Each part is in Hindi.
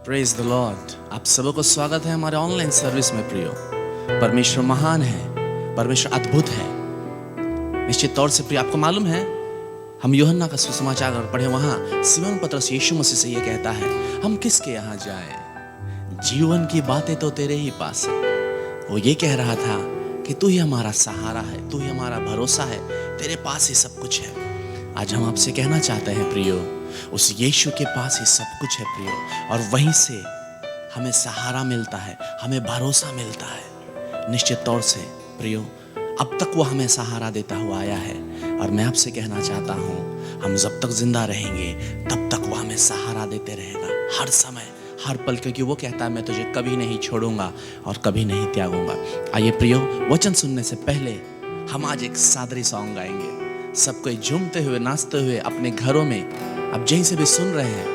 Praise the Lord. आप सबको स्वागत है हमारे ऑनलाइन सर्विस में। प्रियो, परमेश्वर महान है, परमेश्वर अद्भुत है। निश्चित तौर से प्रिय, आपको मालूम है हम यूहन्ना का सुसमाचार अगर पढ़े, वहां सिमोन पतरस यीशु मसीह से ये कहता है, हम किसके यहाँ जाएं? जीवन की बातें तो तेरे ही पास है। वो ये कह रहा था कि तू ही हमारा सहारा है, तू ही हमारा भरोसा है, तेरे पास ही सब कुछ है। आज हम आपसे कहना चाहते हैं प्रियो, उस यीशु के पास ही सब कुछ है प्रियो, और वहीं से हमें सहारा मिलता है, हमें भरोसा मिलता है। निश्चित तौर से प्रियो, अब तक वो हमें सहारा देता हुआ आया है, और मैं आपसे कहना चाहता हूँ हम जब तक जिंदा रहेंगे तब तक वो हमें सहारा देते रहेगा, हर समय हर पल, क्योंकि वो कहता है मैं तुझे कभी नहीं छोड़ूंगा और कभी नहीं त्यागूंगा। आइए प्रियो, वचन सुनने से पहले हम आज एक सादरी सॉन्ग गाएंगे। सब कोई झूमते हुए नाचते हुए अपने घरों में, अब जहीं से भी सुन रहे हैं,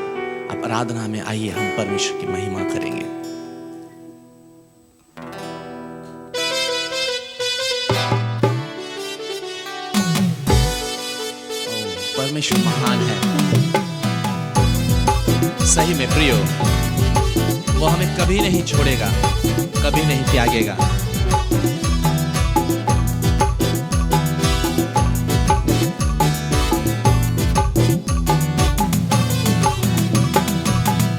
अब आराधना में आइए हम परमेश्वर की महिमा करेंगे। परमेश्वर महान है, सही में प्रियो, वो हमें कभी नहीं छोड़ेगा, कभी नहीं त्यागेगा।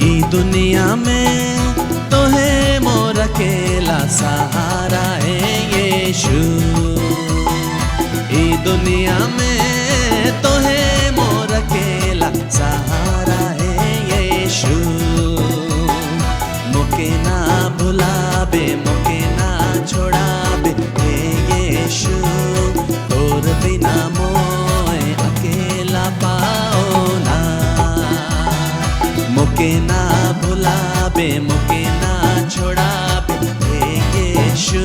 ई दुनिया में तो है मोर अकेला सहारा है यीशु। ई दुनिया में तो है मोर अकेला सहारा है यीशु। मुके ना भुलाबे, मुके ना छोड़ाबे हे यीशु। तोर बिना मोए अकेला पाओ ना। मुके ना भुलाबे, मुके ना छोड़ाबे हे यीशु।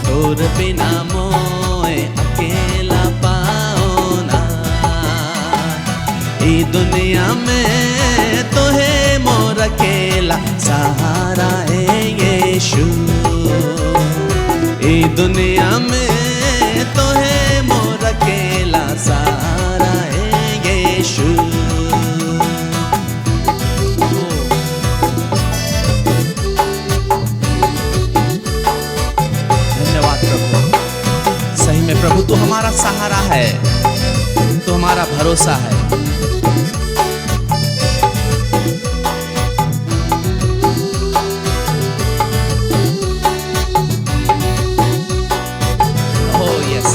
तोर बिना मोए अकेला पाओ ना। ई दुनिया में तो है मोर अकेला सहारा है यीशु। ई दुनिया में तो है मोर अकेला सहारा है यीशु। प्रभु तू हमारा सहारा है, तू हमारा भरोसा है। ओह यस,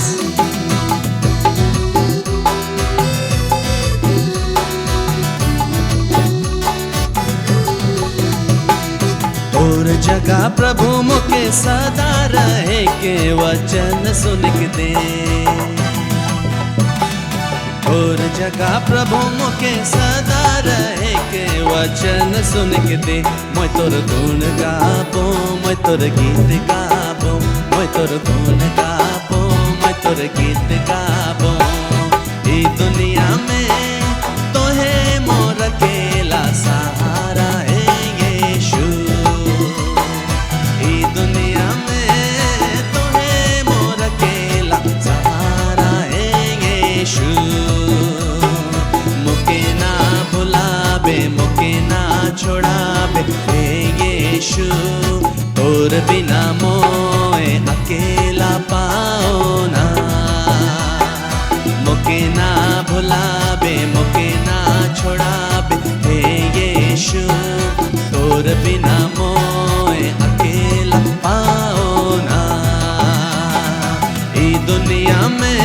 तोर जगह प्रभु मुके सदा रहे के वचन सुन के दे। तोर जगह प्रभु मुके सदा रहे के वचन सुन के दे। मैं तोर गुण गाबो, मैं तोर गीत गाबो, मैं तोर गुण गाबो, मैं तोर गीत गाबो। ई दुनिया में तो है मोर अकेला सहारा है यीशु। दुनिया में तो है मोर अकेला सहारा है यीशु। मुके ना भुलाबे, मुके ना छोड़ाबे हे यीशु। तोर बिना मोए अकेला पाओ ना। मुके ना भुलाबे, मुके ना छोड़ाबे हे यीशु। तोर बिना मोए अकेला पाओ ना। ई दुनिया में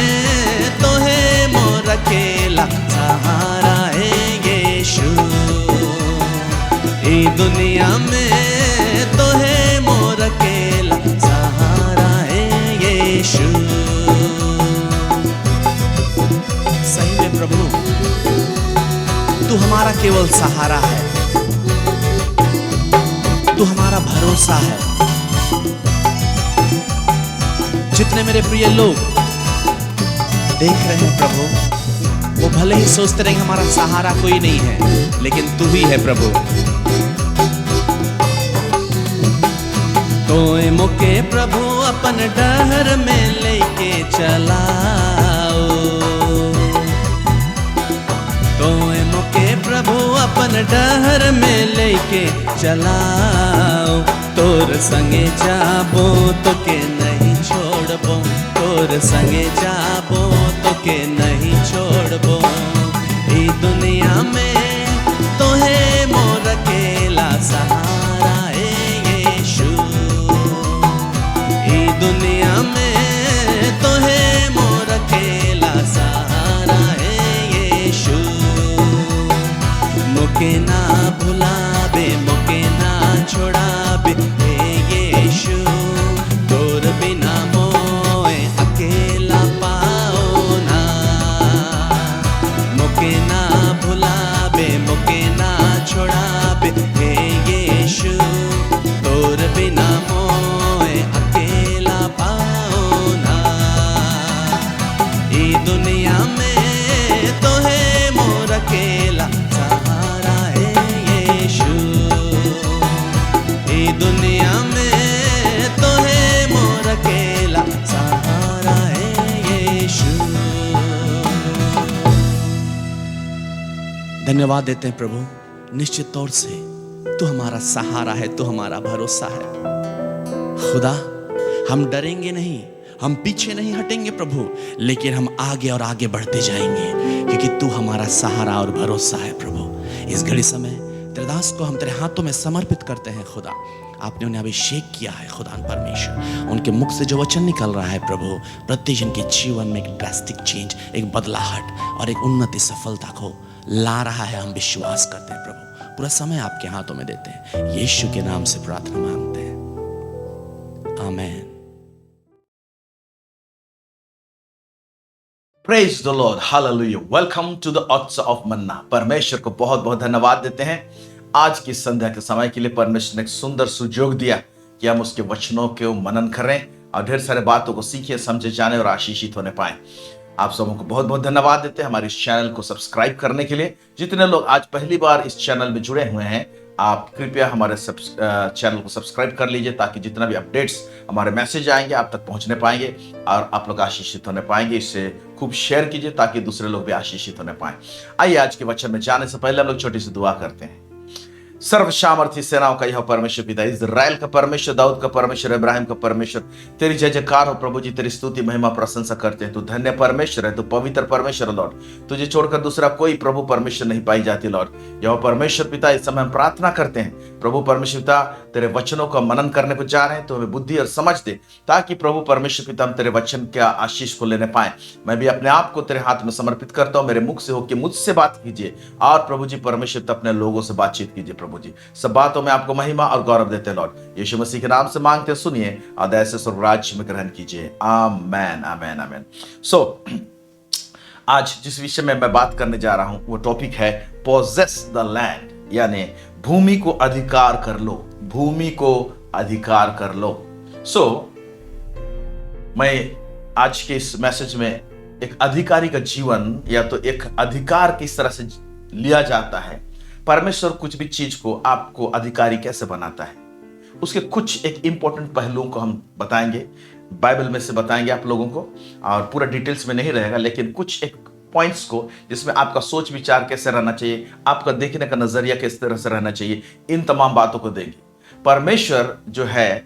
तो है मोर अकेला सहारा है यीशु। ई दुनिया में तो है मोर अकेला सहारा है यीशु। सही में प्रभु, तू हमारा केवल सहारा है, तू हमारा भरोसा है। जितने मेरे प्रिय लोग देख रहे हैं प्रभु, वो भले ही सोचते रहेंगे हमारा सहारा कोई नहीं है, लेकिन तू ही है प्रभु। तोए मुके प्रभु अपन डहर में लेके चलाओ। तोए मुके प्रभु अपन डहर में लेके चलाओ, तोर संगे जाबो तो के नहीं छोड़बो, तोर संगे जाबो तो के नहीं छोड़बो। ई दुनिया में तोहे मोर अकेला सहारा है यीशु, ई दुनिया में तोहे मोर अकेला सहारा है यीशु। मोके ना भुलाबे, मोके ना छोड़ाबे हे यीशु, तोर बिना मोए अकेला पाओ ना। मोके ना भुलाबे, मोके ना छोड़ाबे हे यीशु, तोर बिना मोए अकेला पाओ ना। ई दुनिया में तोहे मोर अकेला सहारा है यीशु, ई दुनिया में तोहे मोर अकेला सहारा है यीशु। धन्यवाद देते हैं प्रभु, निश्चित तौर से तू हमारा सहारा है, तू हमारा भरोसा है। खुदा हम डरेंगे नहीं, हम पीछे नहीं हटेंगे प्रभु, लेकिन हम आगे और आगे बढ़ते जाएंगे, क्योंकि तू हमारा सहारा और भरोसा है प्रभु। इस घड़ी समय तेरे दास को हम तेरे हाथों में समर्पित करते हैं खुदा। आपने उन्हें अभिषेक किया है खुदान परमेश्वर, उनके मुख से जो वचन निकल रहा है प्रभु, प्रत्येक जन के जीवन में एक ड्रास्टिक चेंज, एक बदलाहट और एक उन्नति सफलता को ला रहा है। हम विश्वास करते हैं प्रभु, पूरा समय आपके हाथों में देते हैं, यीशु के नाम से प्रार्थना मांगते हैं, आमीन। Praise the Lord, hallelujah. Welcome to the oats of manna. परमेश्वर को बहुत बहुत धन्यवाद देते हैं आज की संध्या के समय के लिए। परमेश्वर ने एक सुंदर सुयोग दिया कि हम उसके वचनों के मनन करें और ढेर सारे बातों को सीखे, समझे, जाने और आशीषित होने पाए। आप सबों को बहुत बहुत धन्यवाद देते हैं हमारे इस चैनल को सब्सक्राइब करने के लिए। जितने लोग आज पहली बार इस चैनल में जुड़े हुए हैं, आप कृपया हमारे चैनल को सब्सक्राइब कर लीजिए, ताकि जितना भी अपडेट्स हमारे मैसेज आएंगे आप तक पहुंचने पाएंगे और आप लोग आशीषित होने पाएंगे। इससे खूब शेयर कीजिए ताकि दूसरे लोग भी आशीषित होने पाए। आइए आज के वचन में जाने से पहले हम लोग छोटी सी दुआ करते हैं। सर्वसामर्थी सेनाओं का यह परमेश्वर पिता, इज़राइल का परमेश्वर, दाऊद का परमेश्वर, इब्राहिम का परमेश्वर, तेरी जय जयकार हो प्रभु जी। तेरी स्तुति महिमा प्रशंसा करते हैं। तू धन्य परमेश्वर है, तू पवित्र परमेश्वर लॉर्ड। तुझे छोड़कर दूसरा कोई प्रभु परमेश्वर नहीं पाई जाती लॉर्ड। यह परमेश्वर पिता, इस समय हम प्रार्थना करते हैं प्रभु परमेश्वर पिता, तेरे वचनों का मनन करने को जा रहे हैं, तो हमें बुद्धि और समझ दे, ताकि प्रभु परमेश्वर पिता हम तेरे वचन के आशीष को लेने पाए। मैं भी अपने आप को तेरे हाथ में समर्पित करता हूँ। मेरे मुख से होकर मुझसे बात कीजिए और प्रभु जी परमेश्वर पिता अपने लोगों से बातचीत कीजिए। प्रभु जी सब बातों में आपको महिमा और गौरव देते लॉर्ड। यीशु मसीह के नाम से मांगते, सुनिए और दया से स्वर्गराज्य में ग्रहण कीजिए। आमेन, आमेन, आमेन। सो आज जिस विषय में मैं बात करने जा रहा हूं वो टॉपिक है पोजेस द लैंड, यानी भूमि को अधिकार कर लो, भूमि को अधिकार कर लो। सो मैं आज के इस मैसेज में एक अधिकारी का जीवन, या तो एक अधिकार किस तरह से लिया जाता है, परमेश्वर कुछ भी चीज को आपको अधिकारी कैसे बनाता है, उसके कुछ एक इंपॉर्टेंट पहलुओं को हम बताएंगे, बाइबल में से बताएंगे आप लोगों को, और पूरा डिटेल्स में नहीं रहेगा, लेकिन कुछ एक पॉइंट्स को जिसमें आपका सोच विचार कैसे रहना चाहिए, आपका देखने का नजरिया किस तरह से रहना चाहिए, इन तमाम बातों को देंगे। परमेश्वर जो है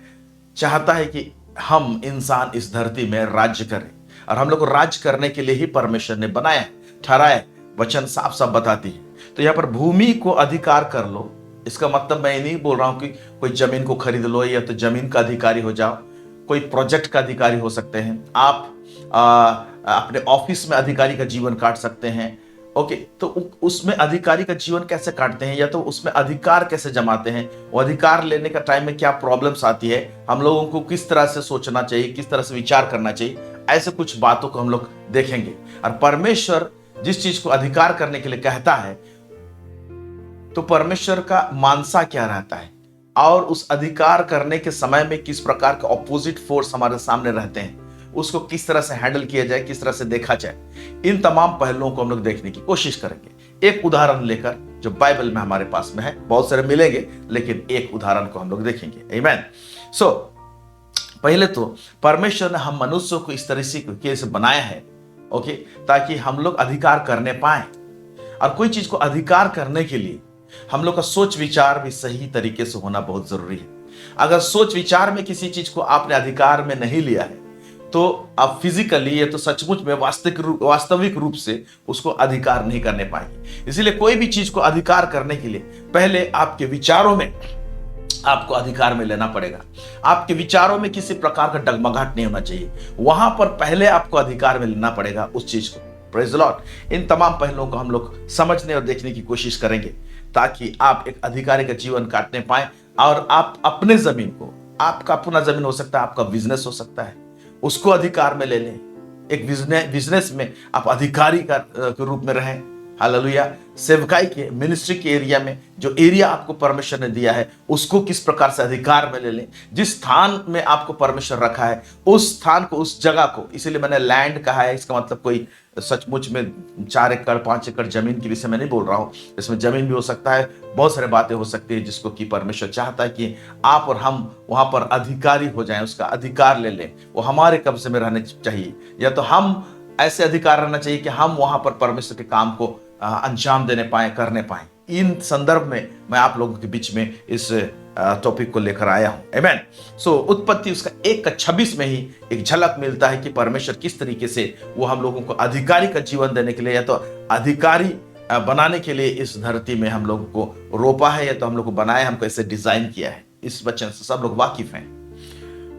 चाहता है कि हम इंसान इस धरती में राज्य करें, और हम लोग को राज्य करने के लिए ही परमेश्वर ने बनाया, ठहराया। वचन साफ साफ बताती है। तो यहाँ पर भूमि को अधिकार कर लो, इसका मतलब मैं नहीं बोल रहा हूं कि कोई जमीन को खरीद लो या तो जमीन का अधिकारी हो जाओ, कोई प्रोजेक्ट का अधिकारी हो सकते हैं आप, अपने ऑफिस में अधिकारी का जीवन काट सकते हैं। ओके, तो उसमें अधिकारी का जीवन कैसे काटते हैं, या तो उसमें अधिकार कैसे जमाते हैं, वो अधिकार लेने का टाइम में क्या प्रॉब्लम्स आती है, हम लोगों को किस तरह से सोचना चाहिए, किस तरह से विचार करना चाहिए, ऐसे कुछ बातों को हम लोग देखेंगे। और परमेश्वर जिस चीज को अधिकार करने के लिए कहता है, तो परमेश्वर का मानसा क्या रहता है, और उस अधिकार करने के समय में किस प्रकार के ऑपोजिट फोर्स हमारे सामने रहते हैं, उसको किस तरह से हैंडल किया जाए, किस तरह से देखा जाए, इन तमाम पहलुओं को हम लोग देखने की कोशिश करेंगे। एक उदाहरण लेकर जो बाइबल में हमारे पास में है, बहुत सारे मिलेंगे, लेकिन एक उदाहरण को हम लोग देखेंगे। आमीन। सो पहले तो परमेश्वर ने हम मनुष्यों को इस तरह से बनाया है, ओके, ताकि हम लोग अधिकार करने पाए। और कोई चीज को अधिकार करने के लिए हम लोग का सोच विचार भी सही तरीके से होना बहुत जरूरी है। अगर सोच विचार में किसी चीज को आपने अधिकार में नहीं लिया है तो आप फिजिकली या तो सचमुच में वास्तविक रूप से उसको अधिकार नहीं करने पाएंगे। इसीलिए कोई भी चीज को अधिकार करने के लिए पहले आपके विचारों में आपको अधिकार में लेना पड़ेगा। आपके विचारों में किसी प्रकार का डगमगाहट नहीं होना चाहिए, वहां पर पहले आपको अधिकार में लेना पड़ेगा उस चीज को। Praise the Lord. इन तमाम पहलुओं को हम लोग समझने और देखने की कोशिश करेंगे ताकि आप एक अधिकारी का जीवन काटने पाए और आप अपने जमीन को, आपका अपना जमीन हो सकता है, आपका बिजनेस हो सकता है, उसको अधिकार में ले लें। एक बिजनेस में आप अधिकारी का के रूप में रहें। हालेलुया। सेवकाई के मिनिस्ट्री के एरिया में जो एरिया आपको परमेश्वर ने दिया है उसको किस प्रकार से अधिकार में ले लें। जिस स्थान में आपको परमेश्वर रखा है उस स्थान को, उस जगह को, इसीलिए मैंने लैंड कहा है। इसका मतलब कोई सचमुच में 4 एकड़ 5 एकड़ जमीन के विषय में नहीं बोल रहा हूं। इसमें जमीन भी हो सकता है, बहुत सारी बातें हो सकती है जिसको कि परमेश्वर चाहता है कि आप और हम वहां पर अधिकारी हो जाएं, उसका अधिकार ले लें, वो हमारे कब्जे में रहने चाहिए। या तो हम ऐसे अधिकार रहना चाहिए कि हम वहां पर परमेश्वर के काम को अंजाम देने पाए, करने पाए। इन संदर्भ में मैं आप लोगों के बीच में इस टॉपिक को लेकर आया हूं। आमेन। सो उत्पत्ति उसका 1:26 में ही एक झलक मिलता है कि परमेश्वर किस तरीके से वो हम लोगों को अधिकारी का जीवन देने के लिए या तो अधिकारी बनाने के लिए इस धरती में हम लोगों को रोपा है या तो हम लोग को बनाया, हमको ऐसे डिजाइन किया है। इस वचन से सब लोग वाकिफ हैं।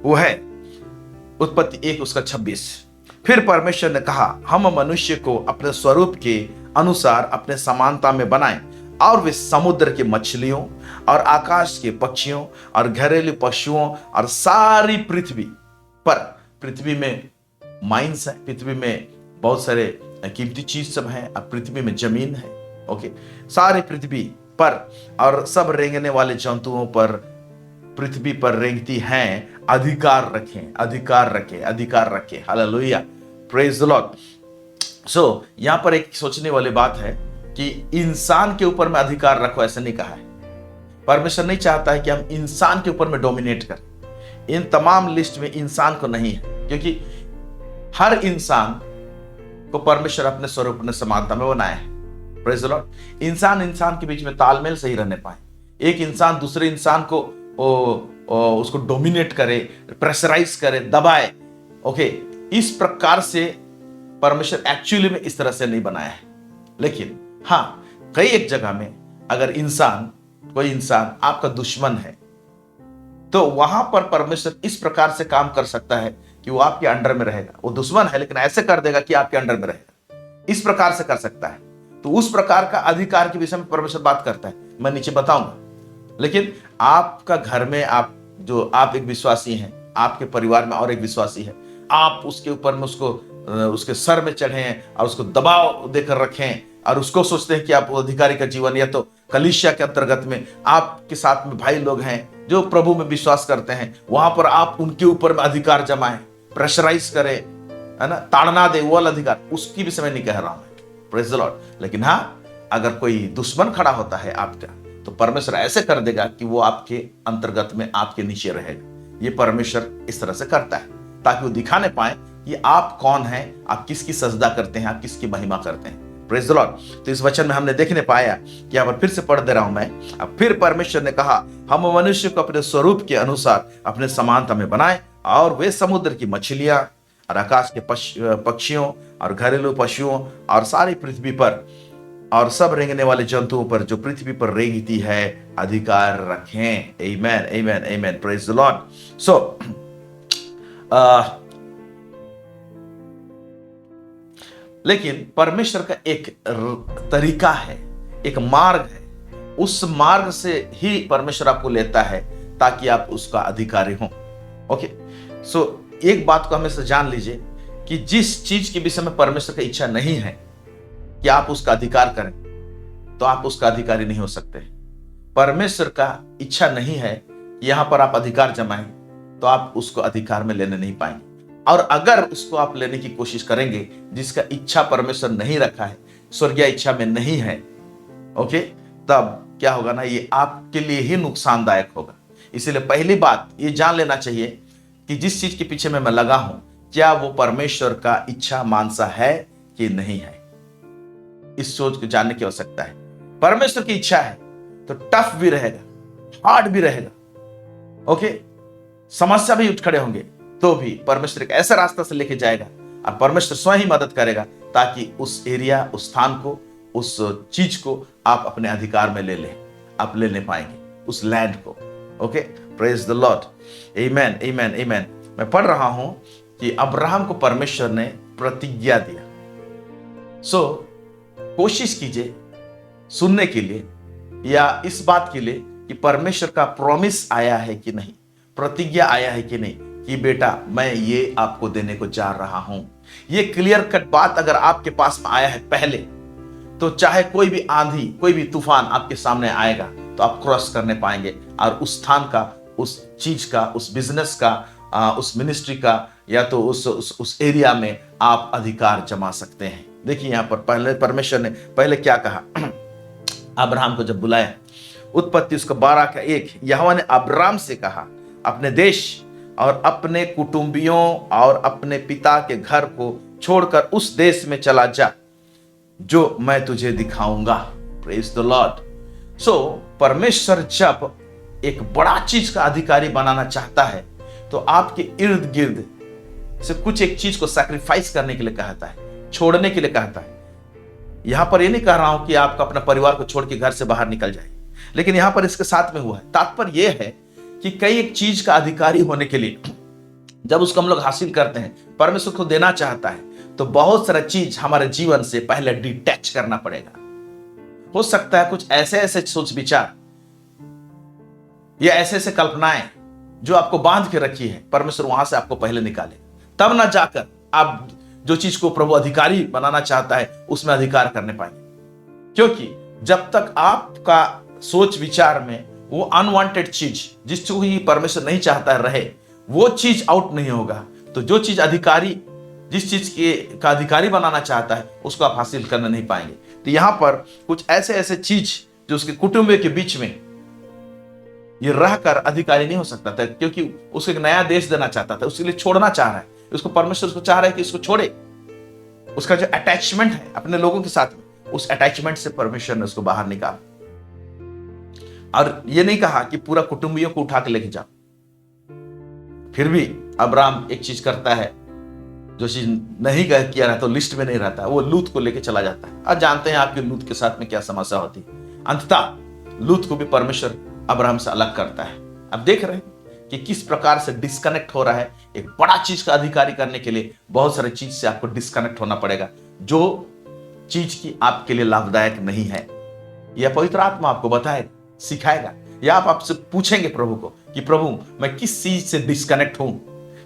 वो है उत्पत्ति 1:26। फिर परमेश्वर ने कहा, हम मनुष्य को अपने स्वरूप के अनुसार अपने समानता में बनाएं और वे समुद्र की मछलियों और आकाश के पक्षियों और घरेलू पशुओं और सारी पृथ्वी पर, पृथ्वी में माइंस है, पृथ्वी में बहुत सारे कीमती चीज सब है, अब पृथ्वी में जमीन है। ओके, सारी पृथ्वी पर और सब रेंगने वाले जंतुओं पर, पृथ्वी पर रेंगती हैं, अधिकार रखें, अधिकार रखें, अधिकार रखें। Hallelujah, praise the Lord. So यहां पर एक सोचने वाली बात है कि इंसान के ऊपर में अधिकार रखो, ऐसा नहीं कहा है। परमेश्वर नहीं चाहता है कि हम इंसान के ऊपर में डोमिनेट करें। इन तमाम लिस्ट में इंसान को नहीं है, क्योंकि हर इंसान को परमेश्वर अपने स्वरूप में समानता में बनाया है। Praise the Lord. इंसान इंसान के बीच में तालमेल सही रहने पाए। एक इंसान दूसरे इंसान को उसको डोमिनेट करे, प्रेशराइज करे, दबाए। ओके, इस प्रकार से परमेश्वर एक्चुअली में इस तरह से नहीं बनाया है। लेकिन हाँ, कई एक जगह में अगर कोई इंसान आपका दुश्मन है तो वहां पर परमेश्वर इस प्रकार से काम कर सकता है कि वो आपके अंडर में रहेगा। वो दुश्मन है लेकिन ऐसे कर देगा कि आपके अंडर में रहेगा, इस प्रकार से कर सकता है। तो उस प्रकार का अधिकार के विषय में परमेश्वर बात करता है, मैं नीचे बताऊंगा। लेकिन आपका घर में आप एक विश्वासी हैं, आपके परिवार में और एक विश्वासी है, आप उसके ऊपर में उसके सर में चढ़े हैं और उसको दबाव देकर रखें और उसको सोचते हैं कि आप अधिकारी का जीवन, या तो कलीसिया के अंतर्गत में आपके साथ में भाई लोग हैं जो प्रभु में विश्वास करते हैं, वहां पर आप उनके ऊपर में अधिकार जमाएं, प्रेशराइज करें, है ना, ताड़ना दे, वो वाला अधिकार, उसकी भी समय नहीं कह रहा हूं। Praise the Lord. लेकिन हाँ, अगर कोई दुश्मन खड़ा होता है आपका, तो परमेश्वर ऐसे कर देगा कि वो आपके अंतर्गत में, आपके नीचे रहेगा। ये परमेश्वर इस तरह से करता है ताकि वो दिखाने पाए कि आप कौन हैं, आप किसकी सजदा करते हैं, आप किसकी महिमा करते हैं। Praise the Lord. तो इस वचन में हमने देखने पाया कि यहाँ पर फिर से पढ़ दे रहा हूं मैं। अब फिर परमेश्वर ने कहा, हम मनुष्य को अपने स्वरूप के अनुसार अपने समानता में बनाएं और वे समुद्र की मछलियां और आकाश के पक्षियों और घरेलू पशुओं और सारी पृथ्वी पर और सब रेंगने वाले जंतुओं पर जो पृथ्वी पर रेंगती है अधिकार रखें। Amen, amen, amen. Praise the Lord. So लेकिन परमेश्वर का एक तरीका है, एक मार्ग है, उस मार्ग से ही परमेश्वर आपको लेता है ताकि आप उसका अधिकारी हो। ओके, सो एक बात को हमेशा जान लीजिए कि जिस चीज के विषय में परमेश्वर की इच्छा नहीं है कि आप उसका अधिकार करें, तो आप उसका अधिकारी नहीं हो सकते। परमेश्वर का इच्छा नहीं है कि यहां पर आप अधिकार जमाएं, तो आप उसको अधिकार में लेने नहीं पाएंगे। और अगर उसको आप लेने की कोशिश करेंगे जिसका इच्छा परमेश्वर नहीं रखा है, स्वर्गीय इच्छा में नहीं है, ओके, तब क्या होगा ना, ये आपके लिए ही नुकसानदायक होगा। इसलिए पहली बात ये जान लेना चाहिए कि जिस चीज के पीछे मैं लगा हूं, क्या वो परमेश्वर का इच्छा मानसा है कि नहीं है। इस सोच को जानने की आवश्यकता है। परमेश्वर की इच्छा है तो टफ भी रहेगा, हार्ड भी रहेगा, ओके, समस्या भी उठ खड़े होंगे, तो भी परमेश्वर एक ऐसा रास्ता से लेके जाएगा और परमेश्वर स्वयं ही मदद करेगा ताकि उस एरिया, उस स्थान को, उस चीज को आप अपने अधिकार में ले लें, आप ले पाएंगे उस लैंड को। Okay, praise the Lord, amen amen आमेन। मैं पढ़ रहा हूं कि अब्राहम को परमेश्वर ने प्रतिज्ञा दिया। कोशिश कीजिए सुनने के लिए या इस बात के लिए कि परमेश्वर का प्रॉमिस आया है कि नहीं, प्रतिज्ञा आया है कि नहीं, कि बेटा मैं ये आपको देने को जा रहा हूं। ये क्लियर कट बात अगर आपके पास में आया है पहले, तो चाहे कोई भी आंधी, कोई भी तूफान आपके सामने आएगा तो आप क्रॉस करने पाएंगे और उस स्थान का, उस चीज का, उस बिजनेस का, उस मिनिस्ट्री का, या तो उस एरिया में आप अधिकार जमा सकते हैं। देखिए यहां पर पहले परमेश्वर ने पहले क्या कहा अब्राहम को जब बुलाया, उत्पत्ति उसका 12:1, यहोवा ने अब्राहम से कहा, अपने देश और अपने कुटुंबियों और अपने पिता के घर को छोड़कर उस देश में चला जा जो मैं तुझे दिखाऊंगा। Praise the Lord. परमेश्वर जब एक बड़ा चीज का अधिकारी बनाना चाहता है तो आपके इर्द गिर्द से कुछ एक चीज को सैक्रिफाइस करने के लिए कहता है, छोड़ने के लिए कहता है। यहां पर यह नहीं कह रहा हूं कि आपका अपना परिवार को छोड़ के घर से बाहर निकल जाए, लेकिन यहां पर इसके साथ में हुआ है। तात्पर्य यह है कि कई एक चीज का अधिकारी होने के लिए जब उसको हम लोग हासिल करते हैं, परमेश्वर को देना चाहता है, तो बहुत सारा चीज हमारे जीवन से पहले डिटैच करना पड़ेगा। हो सकता है कुछ ऐसे ऐसे सोच विचार या ऐसे ऐसे कल्पनाएं जो आपको बांध के रखी है, परमेश्वर वहां से आपको पहले निकाले, तब ना जाकर आप जो चीज को प्रभु अधिकारी बनाना चाहता है उसमें अधिकार करने पाएंगे। क्योंकि जब तक आपका सोच विचार में वो अनवांटेड चीज, जिसको ही परमेश्वर नहीं चाहता रहे, वो चीज आउट नहीं होगा, तो जो चीज अधिकारी, जिस चीज का अधिकारी बनाना चाहता है उसको आप हासिल करने नहीं पाएंगे। तो यहां पर कुछ ऐसे ऐसे चीज जो उसके कुटुंब के बीच में ये रहकर अधिकारी नहीं हो सकता था, क्योंकि उसको एक नया देश देना चाहता था, उसके लिए छोड़ना चाह रहा है, उसको परमेश्वर उसको चाह रहा है कि इसको छोड़े। उसका जो अटैचमेंट है अपने लोगों के साथ में, उस अटैचमेंट से परमेश्वर ने उसको बाहर निकाला। और ये नहीं कहा कि पूरा कुटुंबियों को उठा के लेके जाओ। फिर भी अब्राहम एक चीज करता है, जो चीज नहीं किया रहता, तो लिस्ट में नहीं रहता, वो लूत को लेके चला जाता है। आज जानते हैं आपके लूत के साथ में क्या समस्या होती है। अंततः लूत को भी परमेश्वर अब्राहम से अलग करता है। अब देख रहे हैं कि किस प्रकार से डिस्कनेक्ट हो रहा है। एक बड़ा चीज का अधिकारी करने के लिए बहुत सारे चीज से आपको डिस्कनेक्ट होना पड़ेगा, जो चीज की आपके लिए लाभदायक नहीं है। यह पवित्र आत्मा आपको बताएगा, सिखाएगा, या आप आपसे पूछेंगे प्रभु को कि प्रभु मैं किस चीज से डिस्कनेक्ट हूं,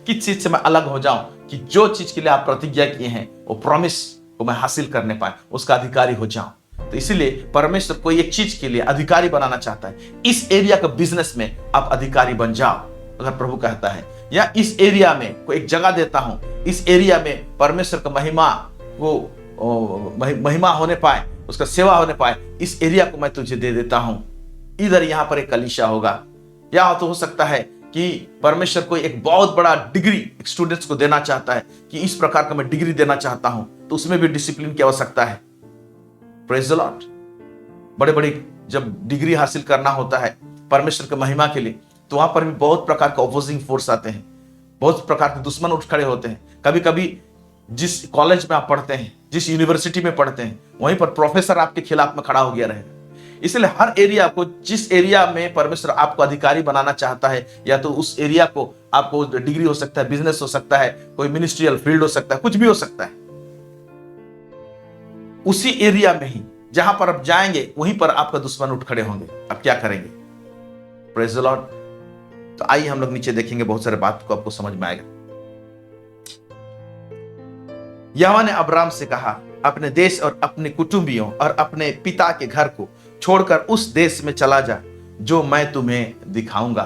किस चीज से मैं अलग हो जाऊं कि जो चीज के लिए आप प्रतिज्ञा किए हैं वो प्रॉमिस को मैं हासिल करने पाए, उसका अधिकारी हो जाऊं। तो इसीलिए परमेश्वर कोई एक चीज के लिए अधिकारी बनाना चाहता है। इस एरिया का बिजनेस में आप अधिकारी बन जाओ, अगर प्रभु कहता है, या इस एरिया में कोई एक जगह देता हूं, इस एरिया में परमेश्वर का महिमा होने पाए, उसका सेवा होने पाए, इस एरिया को मैं तुझे दे देता हूं। इधर यहां पर एक कलीसिया होगा, या तो हो सकता है कि परमेश्वर को एक बहुत बड़ा डिग्री स्टूडेंट्स को देना चाहता है कि इस प्रकार का मैं डिग्री देना चाहता हूं, तो उसमें भी डिसिप्लिन की आवश्यकता है। Praise the Lord. बड़े बड़े जब डिग्री हासिल करना होता है परमेश्वर की महिमा के लिए, तो वहां पर भी बहुत प्रकार का ऑपोजिंग फोर्स आते हैं, बहुत प्रकार के दुश्मन उठ खड़े होते हैं। कभी कभी जिस कॉलेज में आप पढ़ते हैं, जिस यूनिवर्सिटी में पढ़ते हैं, वहीं पर प्रोफेसर आपके खिलाफ में खड़ा हो गया रहेगा। इसलिए हर एरिया को, जिस एरिया में परमेश्वर आपको अधिकारी बनाना चाहता है, या तो उस एरिया को आपको डिग्री हो सकता है, बिजनेस हो सकता है, कोई मिनिस्ट्रियल फील्ड हो सकता है, कुछ भी हो सकता है, उसी एरिया में ही जहां पर आप जाएंगे वहीं पर आपका दुश्मन उठ खड़े होंगे। आप क्या करेंगे? Praise the Lord. तो आइए हम लोग नीचे देखेंगे, बहुत सारे बात को आपको समझ में आएगा। यहोवा ने अब्राहम से कहा, अपने देश और अपने कुटुंबियों और अपने पिता के घर को छोड़कर उस देश में चला जा जो मैं तुम्हें दिखाऊंगा।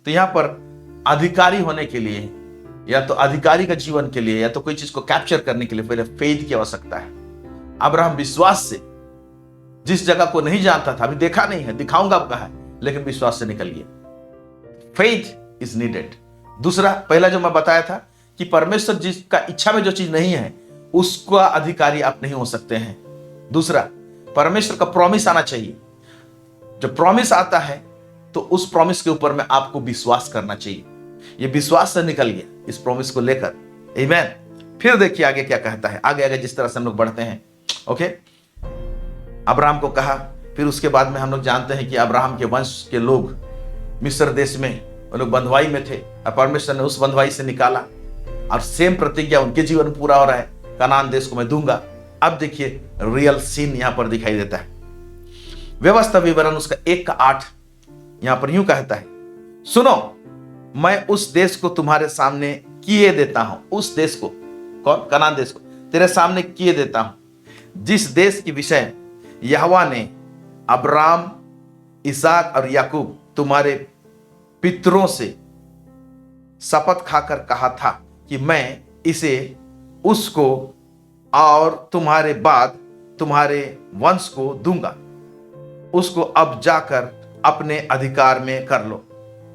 तो यहां पर अधिकारी होने के लिए, या तो अधिकारी का जीवन के लिए, या तो कोई चीज को कैप्चर करने के लिए पहले फेथ की आवश्यकता है। अब्राहम विश्वास से, जिस जगह को नहीं जानता था, अभी देखा नहीं है, दिखाऊंगा कहा है, लेकिन विश्वास से निकल गया। Faith is needed. दूसरा, पहला जो मैं बताया था कि परमेश्वर जिसका इच्छा में जो चीज नहीं है उसका अधिकारी आप नहीं हो सकते हैं। दूसरा, परमेश्वर का प्रॉमिस आना चाहिए। जब प्रॉमिस आता है तो उस प्रॉमिस के ऊपर में आपको विश्वास करना चाहिए। ये विश्वास से निकल गया इस प्रॉमिस को लेकर। आमीन। फिर देखिए आगे क्या कहता है, आगे आगे जिस तरह से हम लोग बढ़ते हैं। ओके, अब्राहम को कहा, फिर उसके बाद में हम लोग जानते हैं कि अब्राहम के वंश के लोग मिस्र देश में, वो लोग बंधुआई में थे और परमेश्वर ने उस बंधुआई से निकाला और सेम प्रतिज्ञा उनके जीवन में पूरा हो रहा है, कनान देश को मैं दूंगा। अब देखिए रियल सीन यहां पर दिखाई देता है। व्यवस्था विवरण उसका 1:8 यहां पर यूं कहता है, सुनो मैं उस देश को तुम्हारे सामने किए देता हूं। उस देश को, कौन? कनान देश को तेरे सामने किए देता हूं, जिस देश के विषय यहोवा ने अब्राम, इसहाक और याकूब तुम्हारे पितरों से शपथ खाकर कहा था कि मैं इसे उसको और तुम्हारे बाद तुम्हारे वंश को दूंगा। उसको अब जाकर अपने अधिकार में कर लो।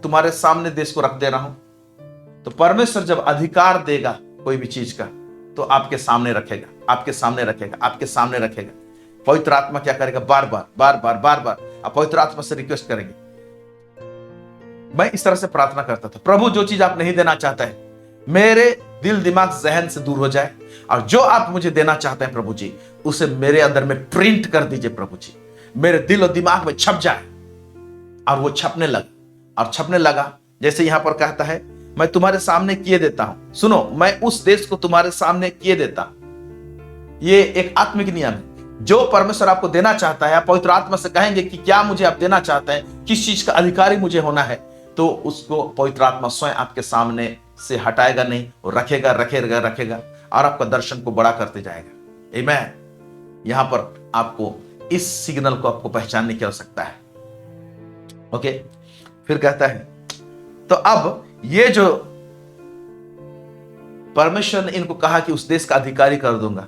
तुम्हारे सामने देश को रख दे रहा हूं। तो परमेश्वर जब अधिकार देगा कोई भी चीज का तो आपके सामने रखेगा, आपके सामने रखेगा, आपके सामने रखेगा। पवित्र आत्मा क्या करेगा? बार बार बार बार बार बार आप पवित्र आत्मा से रिक्वेस्ट करेंगे। मैं इस तरह से प्रार्थना करता था, प्रभु जो चीज आप नहीं देना चाहते हैं मेरे दिल दिमाग जहन से दूर हो जाए, और जो आप मुझे देना चाहते हैं प्रभु जी उसे मेरे अंदर में प्रिंट कर दीजिए प्रभु जी, मेरे दिल और दिमाग में छप जाए। और वो छपने लगा और छपने लगा। जैसे यहां पर कहता है, मैं तुम्हारे सामने किए देता हूं। सुनो मैं उस देश को तुम्हारे सामने किए देता हूं। ये एक आत्मिक नियम है। जो परमेश्वर आपको देना चाहता है, आप पवित्र आत्मा से कहेंगे कि क्या मुझे आप देना चाहते हैं, किस चीज का अधिकारी मुझे होना है, तो उसको पवित्र आत्मा स्वयं आपके सामने से हटाएगा नहीं, वो रखेगा रखेगा रखेगा और आपका दर्शन को बड़ा करते जाएगा। आमीन। यहां पर आपको इस सिग्नल को आपको पहचानने की आवश्यकता है। ओके, फिर कहता है, तो अब ये जो परमेश्वर ने इनको कहा कि उस देश का अधिकारी कर दूंगा,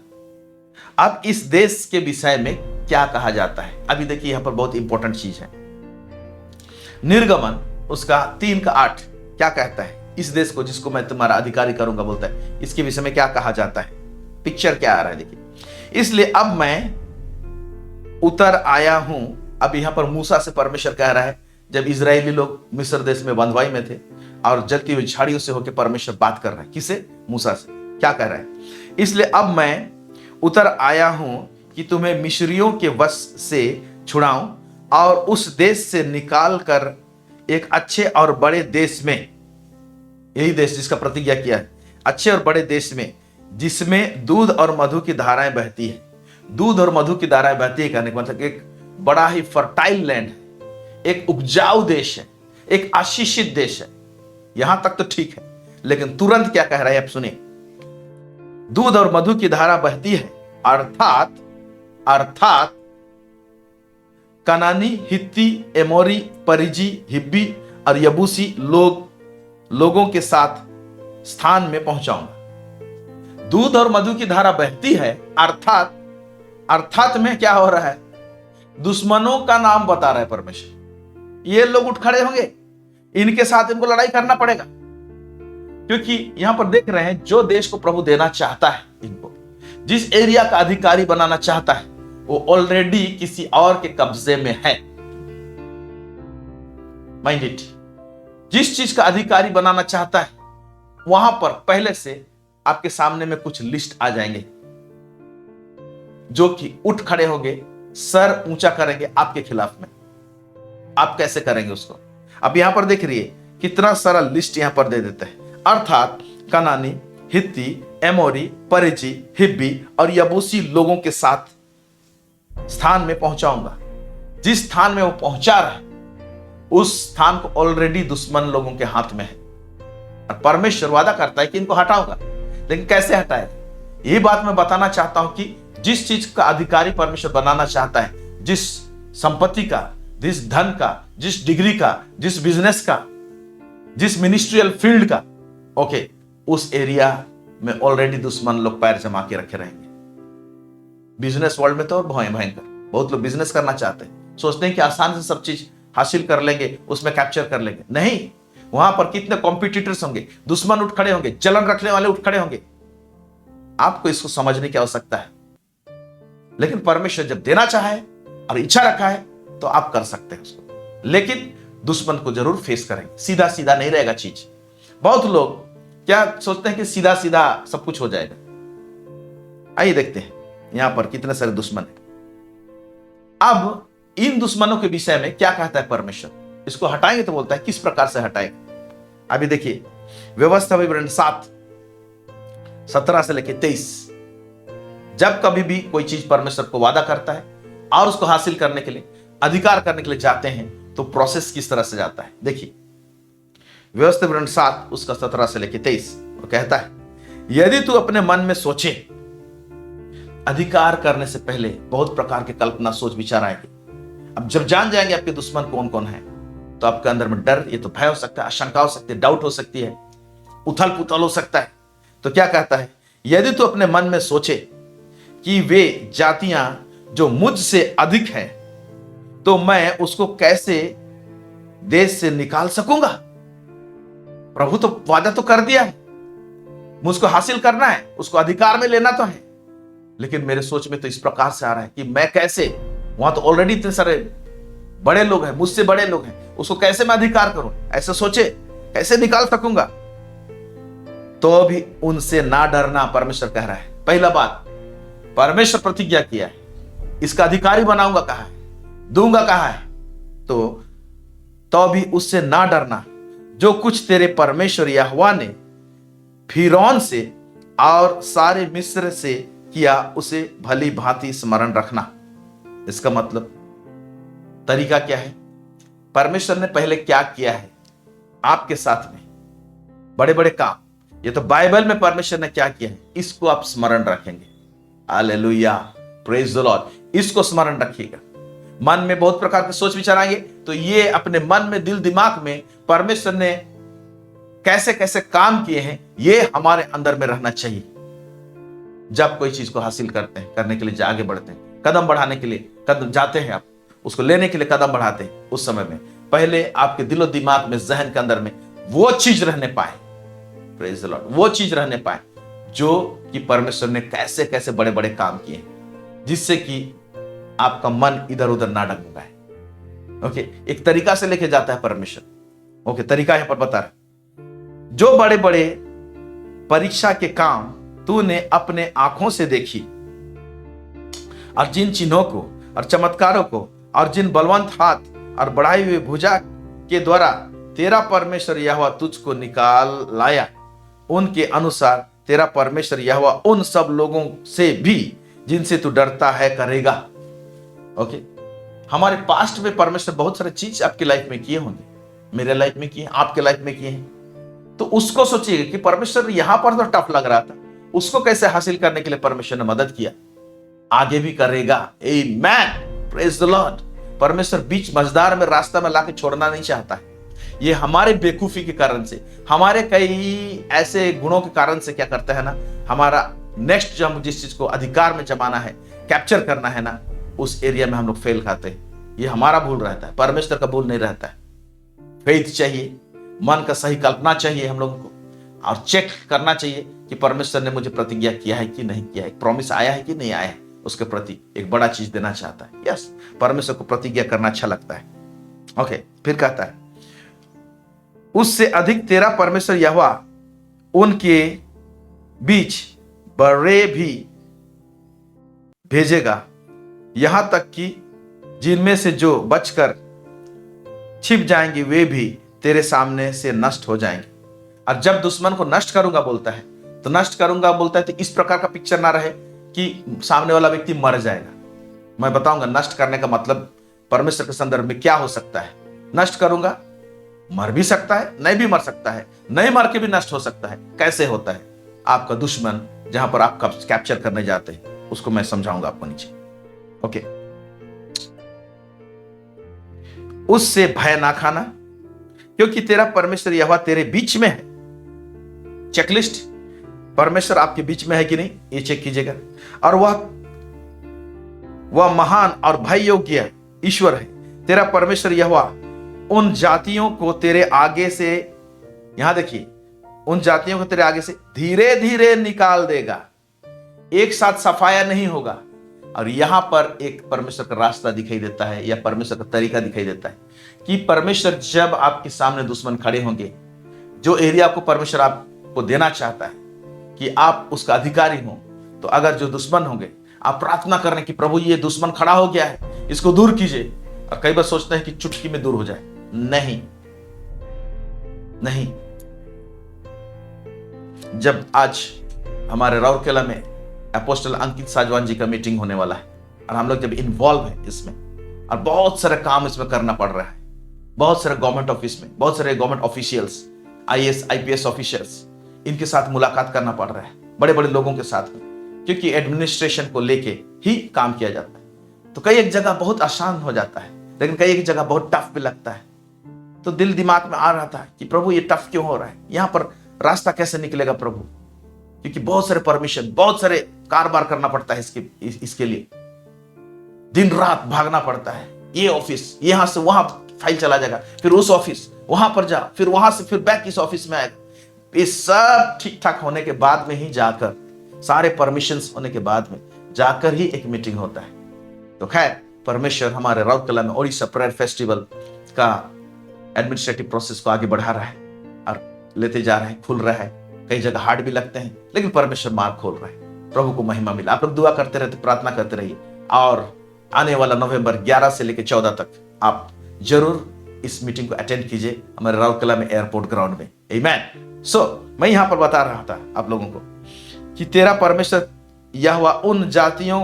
अब इस देश के विषय में क्या कहा जाता है? अभी देखिए यहां पर बहुत इंपॉर्टेंट चीज है। निर्गमन उसका 3:8 क्या कहता है? इस देश को जिसको मैं तुम्हारा अधिकारी करूंगा बोलता है, इसके विषय में क्या कहा जाता है? पिक्चर क्या आ रहा है देखिए। इसलिए अब मैं उतर आया हूं। अब यहां पर मूसा से परमेश्वर कह रहा है, जब इजरायली लोग मिस्र देश में बंधुआई में थे और जलती हुई झाड़ियों से होकर परमेश्वर बात कर रहा है। किसे? मूसा से। क्या कह रहा है? इसलिए अब मैं उतर आया हूं कि तुम्हें मिस्रियों के वश से छुड़ाऊं और उस देश से निकाल कर एक अच्छे और बड़े देश में, यही देश जिसका प्रतिज्ञा किया है, अच्छे और बड़े देश में जिसमें दूध और मधु की धाराएं बहती है। दूध और मधु की धाराएं बहती है कहने का मतलब एक बड़ा ही फर्टाइल लैंड है, एक उपजाऊ देश है, एक आशीषित देश है। यहां तक तो ठीक है, लेकिन तुरंत क्या कह रहा है आप सुनिए। दूध और मधु की धारा बहती है, अर्थात कनानी, हित्ती, एमोरी, परिजी, हिब्बी और यबूसी लोगों के साथ स्थान में पहुंचाऊंगा। दूध और मधु की धारा बहती है, अर्थात में क्या हो रहा है? दुश्मनों का नाम बता रहा है परमेश्वर। ये लोग उठ खड़े होंगे, इनके साथ इनको लड़ाई करना पड़ेगा, क्योंकि यहां पर देख रहे हैं जो देश को प्रभु देना चाहता है, इनको जिस एरिया का अधिकारी बनाना चाहता है, वो ऑलरेडी किसी और के कब्जे में है। Mind it. जिस चीज का अधिकारी बनाना चाहता है वहां पर पहले से आपके सामने में कुछ लिस्ट आ जाएंगे जो कि उठ खड़े होंगे, सर ऊंचा करेंगे आपके खिलाफ में। आप कैसे करेंगे उसको? अब यहां पर देख रहिए कितना सारा लिस्ट यहां पर दे देते हैं। अर्थात कनानी, हित्ती, एमोरी, परिजी, हिब्बी और यबूसी लोगों के साथ स्थान में पहुंचाऊंगा। जिस स्थान में वो पहुंचा रहा है उस स्थान को ऑलरेडी दुश्मन लोगों के हाथ में है, और परमेश्वर वादा करता है कि इनको हटाऊंगा। लेकिन कैसे हटाएगा? यही बात मैं बताना चाहता हूं कि जिस चीज का अधिकारी परमेश्वर बनाना चाहता है, जिस संपत्ति का, जिस धन का, जिस डिग्री का, जिस बिजनेस का, जिस मिनिस्ट्रियल फील्ड का, ओके, उस एरिया में ऑलरेडी दुश्मन लोग पैर जमा के रखे रहेंगे। बिजनेस वर्ल्ड में तो और भयंकर, बहुत लोग बिजनेस करना चाहते हैं, सोचते हैं कि आसान से सब चीज हासिल कर लेंगे, उसमें कैप्चर कर लेंगे। नहीं, वहां पर कितने कॉम्पिटिटर्स होंगे, दुश्मन उठ खड़े होंगे, जलन रखने वाले उठ खड़े होंगे। आपको इसको समझने की आवश्यकता है। लेकिन परमेश्वर जब देना चाहे और इच्छा रखा है तो आप कर सकते हैं उसको, लेकिन दुश्मन को जरूर फेस करेंगे। सीधा सीधा नहीं रहेगा चीज। बहुत लोग क्या सोचते हैं कि सीधा सीधा सब कुछ हो जाएगा। आइए देखते हैं यहां पर कितने सारे दुश्मन हैं। अब इन दुश्मनों के विषय में क्या कहता है परमेश्वर, इसको हटाएंगे तो बोलता है किस प्रकार से हटाएंगे। अभी देखिए व्यवस्था विवरण 7:17 से लेकर 23। जब कभी भी कोई चीज परमेश्वर को वादा करता है और उसको हासिल करने के लिए, अधिकार करने के लिए जाते हैं, तो प्रोसेस किस तरह से जाता है देखिए। व्यवस्था विवरण 7 उसका 17 से लेकर 23 वो कहता है, यदि तू अपने मन में सोचे, अधिकार करने से पहले बहुत प्रकार के कल्पना सोच विचार आएंगे। अब जब जान जाएंगे आपके दुश्मन कौन कौन है, तो आपके अंदर में डर, ये तो भय हो सकता है, आशंका हो सकती है, डाउट हो सकती है, उथल पुथल हो सकता है। तो क्या कहता है, यदि तू अपने मन में सोचे कि वे जातियां जो मुझसे अधिक हैं, तो मैं उसको कैसे देश से निकाल सकूंगा। प्रभु तो वादा तो कर दिया है, मुझको हासिल करना है, उसको अधिकार में लेना तो है, लेकिन मेरे सोच में तो इस प्रकार से आ रहा है कि मैं कैसे, वहां तो ऑलरेडी इतने सारे बड़े लोग हैं, मुझसे बड़े लोग हैं, उसको कैसे मैं अधिकार करूं, ऐसे सोचे कैसे निकाल सकूंगा। तो भी उनसे ना डरना परमेश्वर कह रहा है। पहला बात, परमेश्वर प्रतिज्ञा किया है, इसका अधिकारी बनाऊंगा कहा है, दूंगा कहा है, तो भी उससे ना डरना। जो कुछ तेरे परमेश्वर यहोवा ने फिरौन से और सारे मिस्र से किया, उसे भली भांति स्मरण रखना। इसका मतलब तरीका क्या है, परमेश्वर ने पहले क्या किया है आपके साथ में, बड़े बड़े काम, ये तो बाइबल में परमेश्वर ने क्या किया है, इसको आप स्मरण रखेंगे। Hallelujah, praise the Lord. इसको स्मरण रखिएगा। मन में बहुत प्रकार के सोच विचार आएंगे, तो ये अपने मन में, दिल दिमाग में परमेश्वर ने कैसे कैसे काम किए हैं, ये हमारे अंदर में रहना चाहिए। जब कोई चीज को हासिल करते हैं, करने के लिए आगे बढ़ते हैं, कदम बढ़ाने के लिए कदम जाते हैं, आप उसको लेने के लिए कदम बढ़ाते हैं, उस समय में पहले आपके दिलो दिमाग में, जहन के अंदर में वो चीज रहने पाए, प्रेज द लॉर्ड, वो चीज रहने पाए जो कि परमेश्वर ने कैसे कैसे बड़े बड़े काम किए, जिससे कि आपका मन इधर उधर ना डगमगाए। ओके, एक तरीका से लेके जाता है परमेश्वर। ओके, तरीका यहां पर बता रहा, जो बड़े बड़े परीक्षा के काम तूने अपने आंखों से देखी, और जिन चिन्हों को और चमत्कारों को और जिन बलवंत हाथ और बढ़ाई हुई भुजा के द्वारा तेरा परमेश्वर यहोवा तुझको निकाल लाया, उनके अनुसार तेरा परमेश्वर यहोवा उन सब लोगों से भी जिनसे तू डरता है करेगा। ओके, हमारे पास्ट में परमेश्वर बहुत सारे चीज आपकी लाइफ में किए होंगे, मेरे लाइफ में किए, आपके लाइफ में किए हैं। तो उसको सोचिएगा कि परमेश्वर यहां पर तो टफ लग रहा था, उसको कैसे हासिल करने के लिए परमेश्वर ने मदद किया, आगे भी करेगा। आमेन, प्रेज द लॉर्ड। परमेश्वर बीच मझदार में, रास्ता में लाके छोड़ना नहीं चाहता है। ये हमारे बेवकूफी के कारण से, हमारे कई ऐसे गुणों के कारण से क्या करता है ना, हमारा नेक्स्ट जो हम जिस चीज को अधिकार में जमाना है, कैप्चर करना है ना, उस एरिया में हम लोग फेल खाते हैं। ये हमारा भूल रहता है, परमेश्वर का भूल नहीं रहता है। फेथ चाहिए, मन का सही कल्पना चाहिए हम लोगों को, और चेक करना चाहिए कि परमेश्वर ने मुझे प्रतिज्ञा किया है कि नहीं किया है, प्रॉमिस आया है कि नहीं आया है, उसके प्रति एक बड़ा चीज देना चाहता है। यस, परमेश्वर को प्रतिज्ञा करना अच्छा लगता है। ओके, फिर कहता है, उससे अधिक तेरा परमेश्वर यहोवा उनके बीच बड़े भी भेजेगा, यहां तक कि जिनमें से जो बचकर छिप जाएंगे वे भी तेरे सामने से नष्ट हो जाएंगे। और जब दुश्मन को नष्ट करूंगा बोलता है, तो नष्ट करूंगा बोलता है, तो इस प्रकार का पिक्चर ना रहे कि सामने वाला व्यक्ति मर जाएगा। मैं बताऊंगा नष्ट करने का मतलब परमेश्वर के संदर्भ में क्या हो सकता है। नष्ट करूंगा, मर भी सकता है, नहीं भी मर सकता है, नहीं मर के भी नष्ट हो सकता है। कैसे होता है? आपका दुश्मन जहां पर आप कैप्चर करने जाते हैं, उसको मैं समझाऊंगा आपको नीचे। ओके, उससे भय ना खाना, क्योंकि तेरा परमेश्वर यहोवा तेरे बीच में है। चेकलिस्ट, परमेश्वर आपके बीच में है कि नहीं, ये चेक कीजिएगा। और वह महान और भय योग्य ईश्वर है। तेरा परमेश्वर यहोवा उन जातियों को तेरे आगे से, यहां देखिए, उन जातियों को तेरे आगे से धीरे धीरे निकाल देगा। एक साथ सफाया नहीं होगा, और यहां पर एक परमेश्वर का रास्ता दिखाई देता है या परमेश्वर का तरीका दिखाई देता है कि परमेश्वर जब आपके सामने दुश्मन खड़े होंगे, जो एरिया को परमेश्वर आपको देना चाहता है कि आप उसका अधिकारी हो, तो अगर जो दुश्मन होंगे, आप प्रार्थना कर रहे हैं कि प्रभु ये दुश्मन खड़ा हो गया है, इसको दूर कीजिए। और कई बार सोचते हैं कि चुटकी में दूर हो जाए। नहीं नहीं। जब आज हमारे राउरकेला में अपोस्टल अंकित साजवान जी का मीटिंग होने वाला है और हम लोग जब इन्वॉल्व है इसमें, और बहुत सारे काम इसमें करना पड़ रहा है, बहुत सारे गवर्नमेंट ऑफिस में, बहुत सारे government officials, IAS IPS officials, इनके साथ मुलाकात करना पड़ रहा है, बड़े बड़े लोगों के साथ में, क्योंकि एडमिनिस्ट्रेशन को लेके ही काम किया जाता है। तो कई एक जगह बहुत आसान हो जाता है, लेकिन कई एक जगह बहुत टफ भी लगता है। तो दिल दिमाग में आ रहा था कि प्रभु ये टफ क्यों हो रहा है, यहां पर रास्ता कैसे निकलेगा प्रभु, क्योंकि बहुत सारे परमिशन, बहुत सारे कारोबार करना पड़ता है इसके लिए, दिन रात भागना पड़ता है। ये ऑफिस, यहां से वहां फाइल चला जाएगा, फिर उस ऑफिस, वहां पर जा, फिर वहां से फिर बैक इस ऑफिस में आएगा। ये सब ठीक ठाक होने के बाद में ही जाकर, सारे परमिशंस होने के बाद में जाकर ही एक मीटिंग होता है। तो खैर, परमेश्वर हमारे राउरकेला में ओडिशा प्रेयर फेस्टिवल का एडमिनिस्ट्रेटिव प्रोसेस को आगे बढ़ा रहा है और लेते जा रहे हैं, खुल रहा है। कई जगह हार्ड भी लगते हैं, लेकिन परमेश्वर मार्ग खोल रहा है। प्रभु को महिमा मिला। आप लोग दुआ करते रहते, प्रार्थना करते रहिए, और आने वाला नवंबर 11 से लेकर 14 तक आप जरूर इस मीटिंग को अटेंड कीजिए हमारे राउरकेला में एयरपोर्ट ग्राउंड में। आमीन। सो मैं यहां पर बता रहा था आप लोगों को कि तेरा परमेश्वर यहोवा उन जातियों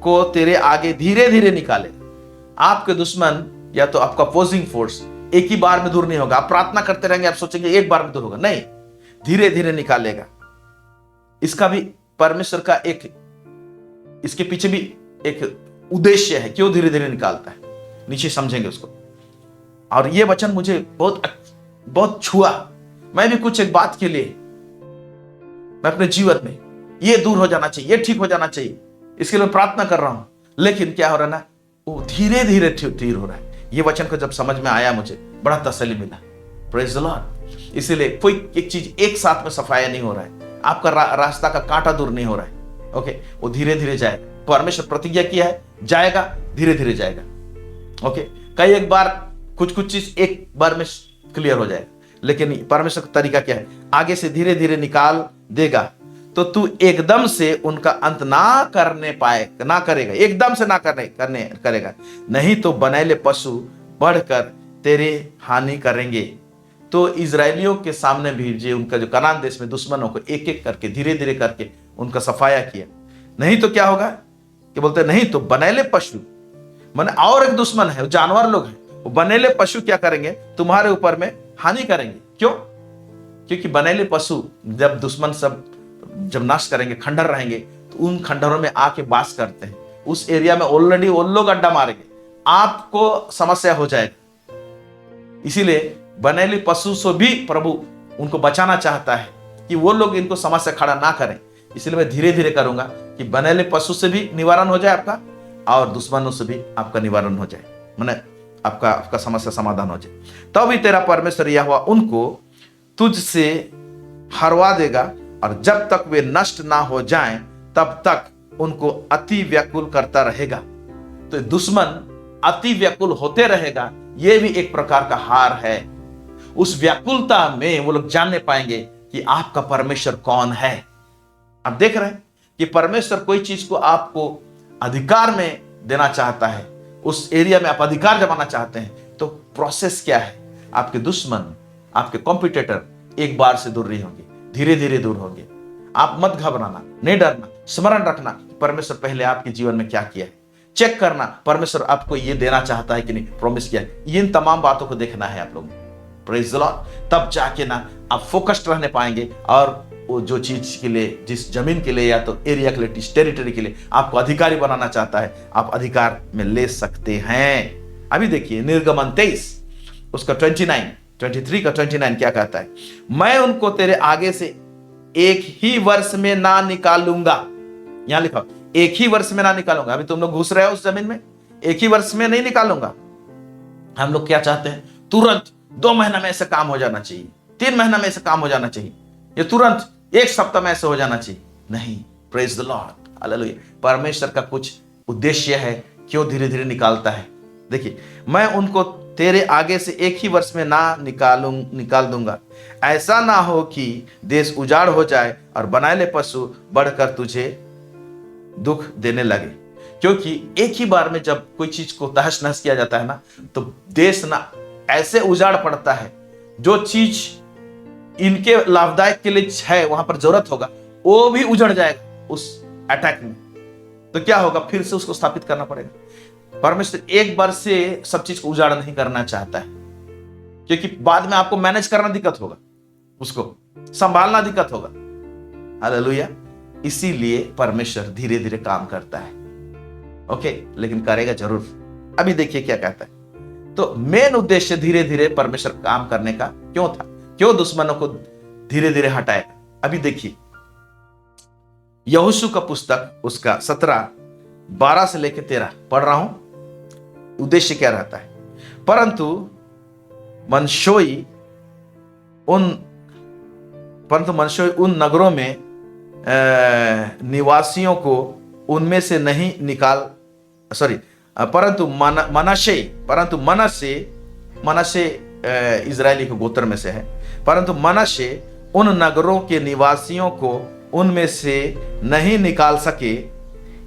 को तेरे आगे धीरे धीरे निकालेगा। आपके दुश्मन या तो आपका अपोजिंग फोर्स एक ही बार में दूर नहीं होगा। आप प्रार्थना करते रहेंगे, आप सोचेंगे एक बार में दूर होगा, नहीं, धीरे धीरे निकालेगा। इसका भी परमेश्वर का एक, इसके पीछे भी एक उद्देश्य है, क्यों धीरे धीरे निकालता है, नीचे समझेंगे उसको। और यह वचन मुझे बहुत छुआ। मैं भी कुछ एक बात के लिए, मैं अपने जीवन में ये दूर हो जाना चाहिए, ये ठीक हो जाना चाहिए, इसके लिए प्रार्थना कर रहा हूं, लेकिन क्या हो रहा है ना, वो धीरे धीरे ठीक हो रहा है। ये वचन को जब समझ में आया, मुझे बड़ा तसल्ली मिला। Praise the Lord. इसीलिए कोई एक चीज एक साथ में सफाया नहीं हो रहा है, आपका रास्ता का कांटा दूर नहीं हो रहा है। ओके, वो धीरे धीरे जाएगा। परमेश्वर प्रतिज्ञा किया है, जाएगा, धीरे धीरे जाएगा। ओके, कई एक बार कुछ चीज एक बार में क्लियर हो जाएगा, लेकिन परमेश्वर का तरीका क्या है, आगे से धीरे धीरे निकाल देगा, तो तू एकदम से उनका अंत ना करेगा, एकदम से ना करेगा, नहीं तो बनैले पशु बढ़कर तेरे हानि करेंगे। तो इजरायलियों के सामने भी जो उनका जो कनान देश में दुश्मनों को एक एक करके धीरे धीरे करके उनका सफाया किया। नहीं तो क्या होगा कि बोलते नहीं तो बनैले पशु, माने और एक दुश्मन है, जानवर लोग हैं, वो बनैले पशु क्या करेंगे, तुम्हारे ऊपर में हानि करेंगे। क्यों? क्योंकि बनैले पशु जब दुश्मन सब जब नाश करेंगे, खंडर रहेंगे, तो उन खंडरों में आके वास करते हैं। उस एरिया में ऑलरेडी वो लोग अड्डा मारेंगे, आपको समस्या हो जाएगी। इसीलिए बनैले पशु से भी प्रभु उनको बचाना चाहता है कि वो लोग इनको समस्या खड़ा ना करें। इसलिए मैं धीरे धीरे करूंगा कि बनैले पशु से भी निवारण हो जाए आपका, और दुश्मनों से भी आपका निवारण हो जाए, माने आपका समस्या समाधान हो जाए। तब भी तेरा परमेश्वर यहोवा उनको तुझसे हरवा देगा, और जब तक वे नष्ट ना हो जाएं तब तक उनको अति व्याकुल करता रहेगा। तो दुश्मन अति व्याकुल होते रहेगा, यह भी एक प्रकार का हार है। उस व्याकुलता में वो लोग जानने पाएंगे कि आपका परमेश्वर कौन है। आप देख रहे हैं कि परमेश्वर कोई चीज को आपको अधिकार में देना चाहता है, उस एरिया में आप अधिकार जमाना चाहते हैं, तो प्रोसेस क्या है, आपके दुश्मन, आपके कॉम्पिटिटर एक बार से दूर नहीं होंगे, धीरे धीरे दूर होंगे। आप मत घबराना, नहीं डरना, स्मरण रखना परमेश्वर पहले आपके जीवन में क्या किया है, चेक करना परमेश्वर आपको ये देना चाहता है कि नहीं, प्रॉमिस किया है, इन तमाम बातों को देखना है आप लोगों को। Praise the Lord. तब जाके ना आप फोकस्ड रहने पाएंगे, और वो जो चीज के लिए, जिस जमीन के लिए या तो एरिया के लिए, जिस टेरिटरी के लिए आपको अधिकारी बनाना चाहता है, आप अधिकार में ले सकते हैं। अभी देखिए निर्गमन 23 उसका 23 का 29 क्या कहता है, मैं उनको तेरे आगे से एक ही वर्ष में ना निकालूंगा। यहां लिखा एक ही वर्ष में ना निकालूंगा। अभी तुम लोग घुस रहे हो उस जमीन में, एक ही वर्ष में नहीं निकालूंगा। हम लोग क्या चाहते हैं, तुरंत 2 महीना में ऐसे काम हो जाना चाहिए, 3 महीना में ऐसे काम हो जाना चाहिए, ये तुरंत 1 सप्ताह में ऐसे हो जाना चाहिए। नहीं, प्रेज द लॉर्ड, हालेलुया। परमेश्वर का कुछ उद्देश्य है, क्यों धीरे धीरे निकालता है। देखिए, मैं उनको तेरे आगे से एक ही वर्ष में ना निकाल दूंगा, ऐसा ना हो कि देश उजाड़ हो जाए और बनाए पशु बढ़कर तुझे दुख देने लगे। क्योंकि एक ही बार में जब कोई चीज को तहस नहस किया जाता है ना, तो देश ना ऐसे उजाड़ पड़ता है, जो चीज इनके लाभदायक के लिए है, वहां पर जरूरत होगा, वो भी उजड़ जाएगा उस अटैक में। तो क्या होगा, फिर से उसको स्थापित करना पड़ेगा। परमेश्वर एक बार से सब चीज को उजाड़ नहीं करना चाहता है, क्योंकि बाद में आपको मैनेज करना दिक्कत होगा, उसको संभालना दिक्कत होगा। हालेलुया। इसीलिए परमेश्वर धीरे धीरे काम करता है, ओके, लेकिन करेगा जरूर। अभी देखिए क्या कहता है। तो मेन उद्देश्य धीरे धीरे परमेश्वर काम करने का क्यों था, क्यों दुश्मनों को धीरे धीरे हटाएगा। अभी देखिए यहोशू का पुस्तक, उसका 12 से लेकर 13 पढ़ रहा हूं। उद्देश्य क्या रहता है, परंतु मनशोई उन नगरों में निवासियों को उनमें से नहीं निकाल, परंतु मनश्शे इजरायली के गोत्र में से है, परंतु मनश्शे उन नगरों के निवासियों को उनमें से नहीं निकाल सके,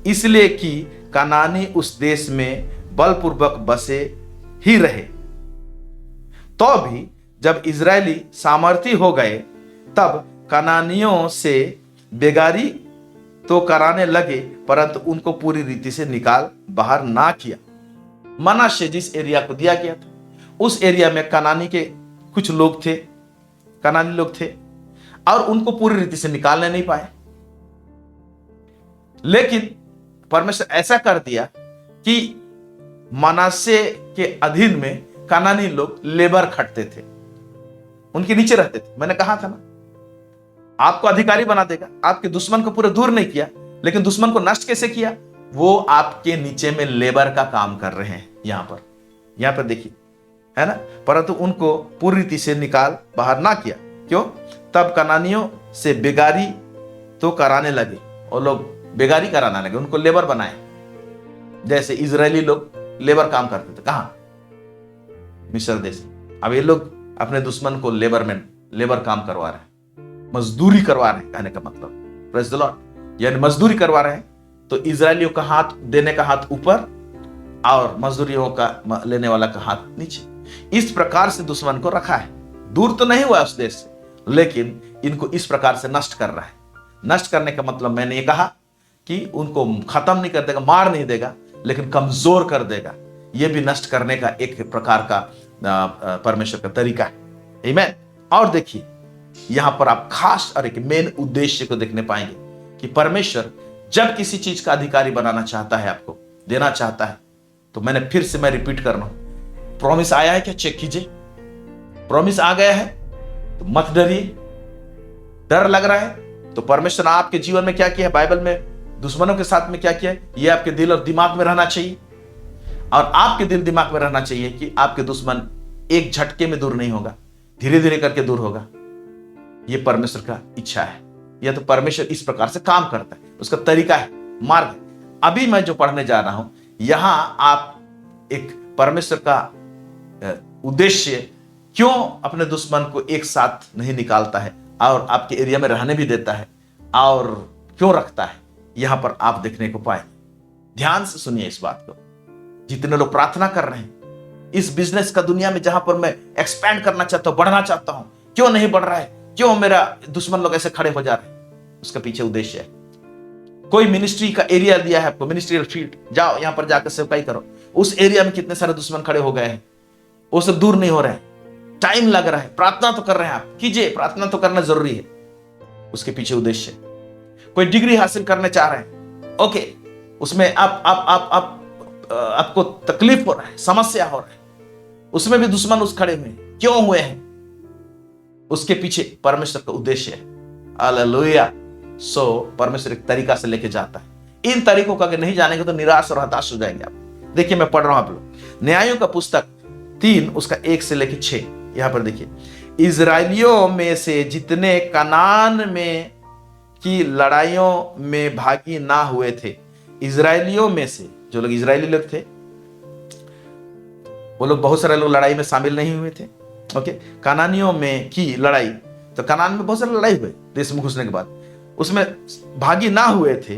इसलिए कि कनानी उस देश में बलपूर्वक बसे ही रहे। तो भी जब इजरायली सामर्थी हो गए, तब कनानियों से बेगारी तो कराने लगे, परंतु उनको पूरी रीति से निकाल बाहर ना किया। मनश्शे जिस एरिया को दिया गया था, उस एरिया में कनानी के कुछ लोग थे, कनानी लोग थे, और उनको पूरी रीति से निकालने नहीं पाए। लेकिन परमेश्वर ऐसा कर दिया कि मनश्शे के अधीन में कनानी लोग लेबर खटते थे, उनके नीचे रहते थे। मैंने कहा था ना, आपको अधिकारी बना देगा। आपके दुश्मन को पूरे दूर नहीं किया, लेकिन दुश्मन को नष्ट कैसे किया, वो आपके नीचे में लेबर का काम कर रहे हैं। यहां पर देखिए, है ना, परंतु उनको पूरी रीति से निकाल बाहर ना किया। क्यों? तब कनानियों से बेगारी तो कराने लगे, और लोग बेगारी कराने लगे, उनको लेबर बनाए। जैसे इजरायली लोग लेबर काम करते थे, कहां? मिस्र देश। अब ये लोग अपने दुश्मन को लेबर काम करवा रहे हैं, मजदूरी करवा रहे हैं। कहने का मतलब प्रेज़ द लॉर्ड, यानी मजदूरी करवा रहे हैं। तो इजरायलियों का हाथ देने का हाथ ऊपर और मजदूरियों का लेने वाला का हाथ नीचे। इस प्रकार से दुश्मन को रखा है। दूर तो नहीं हुआ उस देश से, लेकिन इनको इस प्रकार से नष्ट कर रहा है। नष्ट करने का मतलब मैंने ये कहा कि उनको खत्म नहीं कर देगा, मार नहीं देगा, लेकिन कमजोर कर देगा। यह भी नष्ट करने का एक प्रकार का परमेश्वर का तरीका है। आमीन। और देखिए यहां पर आप खास और एक मेन उद्देश्य को देखने पाएंगे कि परमेश्वर जब किसी चीज का अधिकारी बनाना चाहता है, आपको देना चाहता है, तो मैं रिपीट कर रहा हूं, प्रॉमिस आया है क्या? चेक कीजिए। प्रॉमिस आ गया है तो मत डरिए। डर लग रहा है तो परमेश्वर ने आपके जीवन में क्या किया है, बाइबल में दुश्मनों के साथ में क्या किया है, यह आपके दिल और दिमाग में रहना चाहिए। और आपके दिल दिमाग में रहना चाहिए कि आपके दुश्मन एक झटके में दूर नहीं होगा, धीरे धीरे करके दूर होगा। यह परमेश्वर का इच्छा है। यह तो परमेश्वर इस प्रकार से काम करता है, उसका तरीका है, मार्ग है। अभी मैं जो पढ़ने जा रहा हूं, यहां आप एक परमेश्वर का उद्देश्य क्यों अपने दुश्मन को एक साथ नहीं निकालता है और आपके एरिया में रहने भी देता है, और क्यों रखता है, यहां पर आप देखने को पाए। ध्यान से सुनिए इस बात को। जितने लोग प्रार्थना कर रहे हैं इस बिजनेस का दुनिया में, जहां पर मैं एक्सपैंड करना चाहता हूं, बढ़ना चाहता हूं, क्यों नहीं बढ़ रहा है, क्यों मेरा दुश्मन लोग ऐसे खड़े हो जा रहे हैं, उसका पीछे उद्देश्य है। कोई मिनिस्ट्री का एरिया दिया है आपको, मिनिस्ट्रियल फील्ड, जाओ यहां पर जाकर सेवकाई करो। उस एरिया में कितने सारे दुश्मन खड़े हो गए हैं, वो सब दूर नहीं हो रहे हैं, टाइम लग रहा है। प्रार्थना तो कर रहे हैं आप, कीजिए, प्रार्थना तो करना जरूरी है, उसके पीछे उद्देश्य है। कोई डिग्री हासिल करने चाह रहे हैं, ओके, उसमें आपको तकलीफ हो रहा है, समस्या हो रहा है, उसमें भी दुश्मन उस खड़े हुए हैं, क्यों हुए हैं, उसके पीछे परमेश्वर का उद्देश्य है। हालेलुया। सो परमेश्वर एक तरीका से लेके जाता है। इन तरीकों का अगर नहीं जानेंगे तो निराश और हताश हो जाएंगे आप। देखिए मैं पढ़ रहा हूं आप लोग, न्यायों का पुस्तक 3 उसका 1 से लेकर 6। यहां पर देखिए, इजराइलियों में से जितने कनान में की लड़ाइयों में भागी ना हुए थे, इजरायलियों में से, जो लोग इजरायली लोग थे, वो लोग बहुत सारे लोग लड़ाई में शामिल नहीं हुए थे। ओके, कनानियों में की लड़ाई, तो कनान में बहुत सारे लड़ाई हुए देश में घुसने के बाद, उसमें भागी ना हुए थे।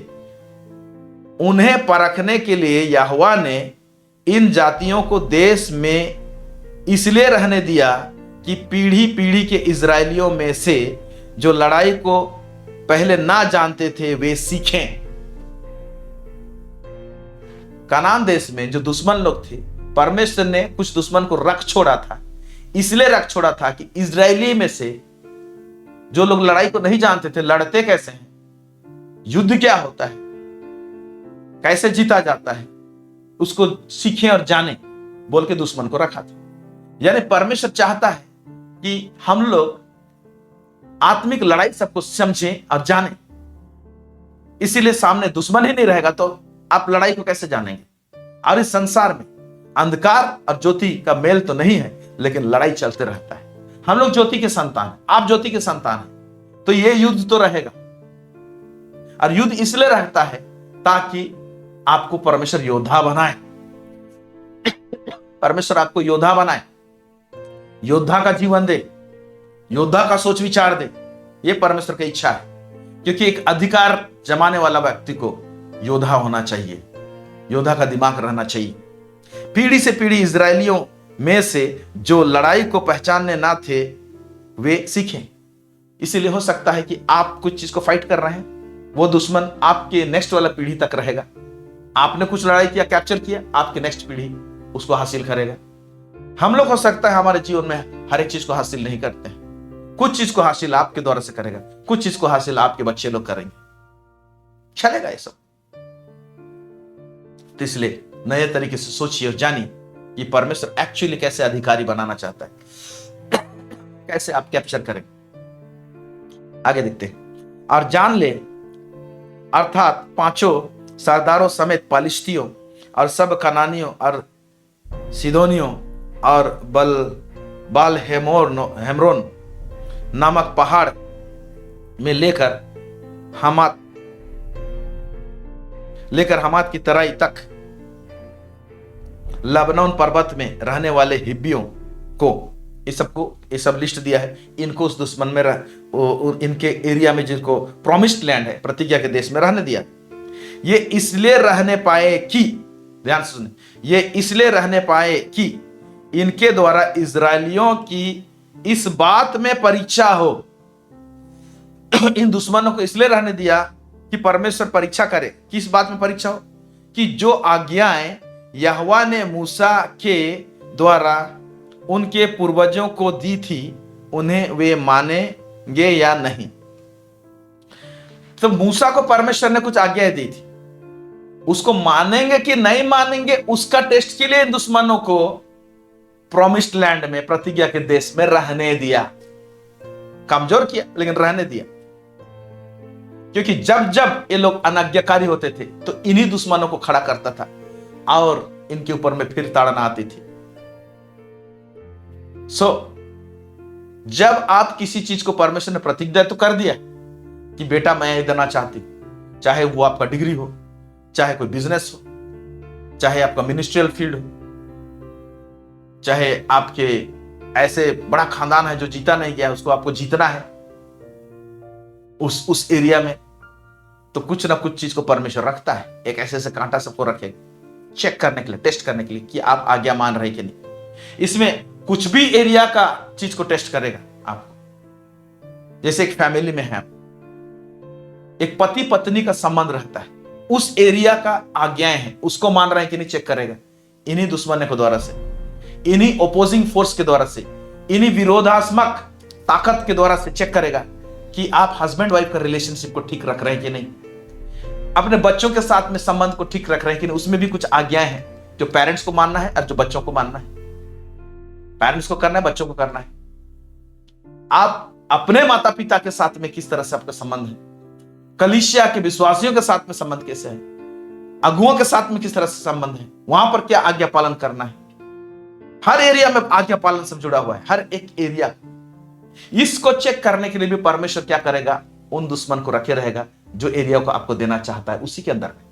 उन्हें परखने के लिए यहोवा ने इन जातियों को देश में इसलिए रहने दिया कि पीढ़ी पीढ़ी के इजरायलियों में से जो लड़ाई को पहले ना जानते थे वे सीखें। कनान देश में जो दुश्मन लोग थे, परमेश्वर ने कुछ दुश्मन को रख छोड़ा था। इसलिए रख छोड़ा था कि इजरायली में से जो लोग लड़ाई को नहीं जानते थे, लड़ते कैसे हैं, युद्ध क्या होता है, कैसे जीता जाता है, उसको सीखें और जानें बोल के दुश्मन को रखा था। यानी परमेश्वर चाहता है कि हम लोग आत्मिक लड़ाई सबको समझें और जानें। इसीलिए सामने दुश्मन ही नहीं रहेगा तो आप लड़ाई को कैसे जानेंगे। और इस संसार में अंधकार और ज्योति का मेल तो नहीं है, लेकिन लड़ाई चलते रहता है। हम लोग ज्योति के संतान हैं, आप ज्योति के संतान हैं, तो ये युद्ध तो रहेगा। और युद्ध इसलिए रहता है ताकि आपको परमेश्वर योद्धा बनाए। परमेश्वर आपको योद्धा बनाए, योद्धा का जीवन दे, योद्धा का सोच विचार दे। यह परमेश्वर की इच्छा है, क्योंकि एक अधिकार जमाने वाला व्यक्ति को योद्धा होना चाहिए, योद्धा का दिमाग रहना चाहिए। पीढ़ी से पीढ़ी इजरायलियों में से जो लड़ाई को पहचानने ना थे वे सीखें। इसीलिए हो सकता है कि आप कुछ चीज को फाइट कर रहे हैं, वो दुश्मन आपके नेक्स्ट वाला पीढ़ी तक रहेगा। आपने कुछ लड़ाई किया, कैप्चर किया, आपके नेक्स्ट पीढ़ी उसको हासिल करेगा। हम लोग हो सकता है हमारे जीवन में हर एक चीज को हासिल नहीं करते हैं, कुछ चीज को हासिल आपके द्वारा से करेगा, कुछ चीज को हासिल आपके बच्चे लोग करेंगे, चलेगा ये सब। तो इसलिए नए तरीके से सोचिए और जानिए कि परमेश्वर एक्चुअली कैसे अधिकारी बनाना चाहता है, कैसे आप कैप्चर करेंगे। आगे देखते हैं। और जान ले, अर्थात पांचों सरदारों समेत पलिश्तियों और सब कनानियों और सिदोनियों और बाल हेमरोन नामक पहाड़ में लेकर हमात की तराई तक लबनान पर्वत में रहने वाले हिब्बियों को, ये सब लिस्ट दिया है। इनको उस दुश्मन में इनके एरिया में जिनको प्रॉमिस्ड लैंड है, प्रतिज्ञा के देश में रहने दिया। ये इसलिए रहने पाए कि, ध्यान से सुनिए, ये इसलिए रहने पाए कि इनके द्वारा इजरायलियों की इस बात में परीक्षा हो। इन दुश्मनों को इसलिए रहने दिया कि परमेश्वर परीक्षा करे। किस बात में परीक्षा हो? कि जो आज्ञाएं यहोवा ने मूसा के द्वारा उनके पूर्वजों को दी थी उन्हें वे मानेंगे या नहीं। तो मूसा को परमेश्वर ने कुछ आज्ञाएं दी थी, उसको मानेंगे कि नहीं मानेंगे, उसका टेस्ट के लिए इन दुश्मनों को प्रॉमिस्ड लैंड में, प्रतिज्ञा के देश में रहने दिया। कमजोर किया लेकिन रहने दिया, क्योंकि जब जब ये लोग अनाज्ञाकारी होते थे तो इन्हीं दुश्मनों को खड़ा करता था और इनके ऊपर में फिर ताड़ना आती थी। जब आप किसी चीज को परमेश्वर ने प्रतिज्ञा तो कर दिया कि बेटा मैं ये देना चाहती, चाहे वो आपका डिग्री हो, चाहे कोई बिजनेस हो, चाहे आपका मिनिस्ट्रियल फील्ड हो, चाहे आपके ऐसे बड़ा खानदान है जो जीता नहीं गया, उसको आपको जीतना है उस एरिया में, तो कुछ ना कुछ चीज को परमेश्वर रखता है। एक ऐसे कांटा सबको रखेगा चेक करने के लिए, टेस्ट करने के लिए कि आप आज्ञा मान रहे कि नहीं। इसमें कुछ भी एरिया का चीज को टेस्ट करेगा आपको। जैसे एक फैमिली में है, एक पति पत्नी का संबंध रहता है, उस एरिया का आज्ञाएं हैं, उसको मान रहे हैं कि नहीं, चेक करेगा। इन्हीं दुश्मन के द्वारा से, इन्हीं ओपोजिंग फोर्स के द्वारा से, इन्हीं विरोधात्मक ताकत के द्वारा से चेक करेगा कि आप हस्बैंड वाइफ का रिलेशनशिप को ठीक रख रहे हैं कि नहीं, अपने बच्चों के साथ में संबंध को ठीक रख रहे हैं कि नहीं। उसमें भी कुछ आज्ञाएं हैं जो पेरेंट्स को मानना है और जो बच्चों को मानना है। पेरेंट्स को करना है, बच्चों को करना है। आप अपने माता पिता के साथ में किस तरह से आपका संबंध है, कलीसिया के विश्वासियों के साथ में संबंध कैसे है, अगुओं के साथ में किस तरह से संबंध है, वहां पर क्या आज्ञा पालन करना है। हर एरिया में आज्ञा पालन सब जुड़ा हुआ है, हर एक एरिया। इसको चेक करने के लिए भी परमेश्वर क्या करेगा, उन दुश्मन को रखे रहेगा जो एरिया को आपको देना चाहता है उसी के अंदर में।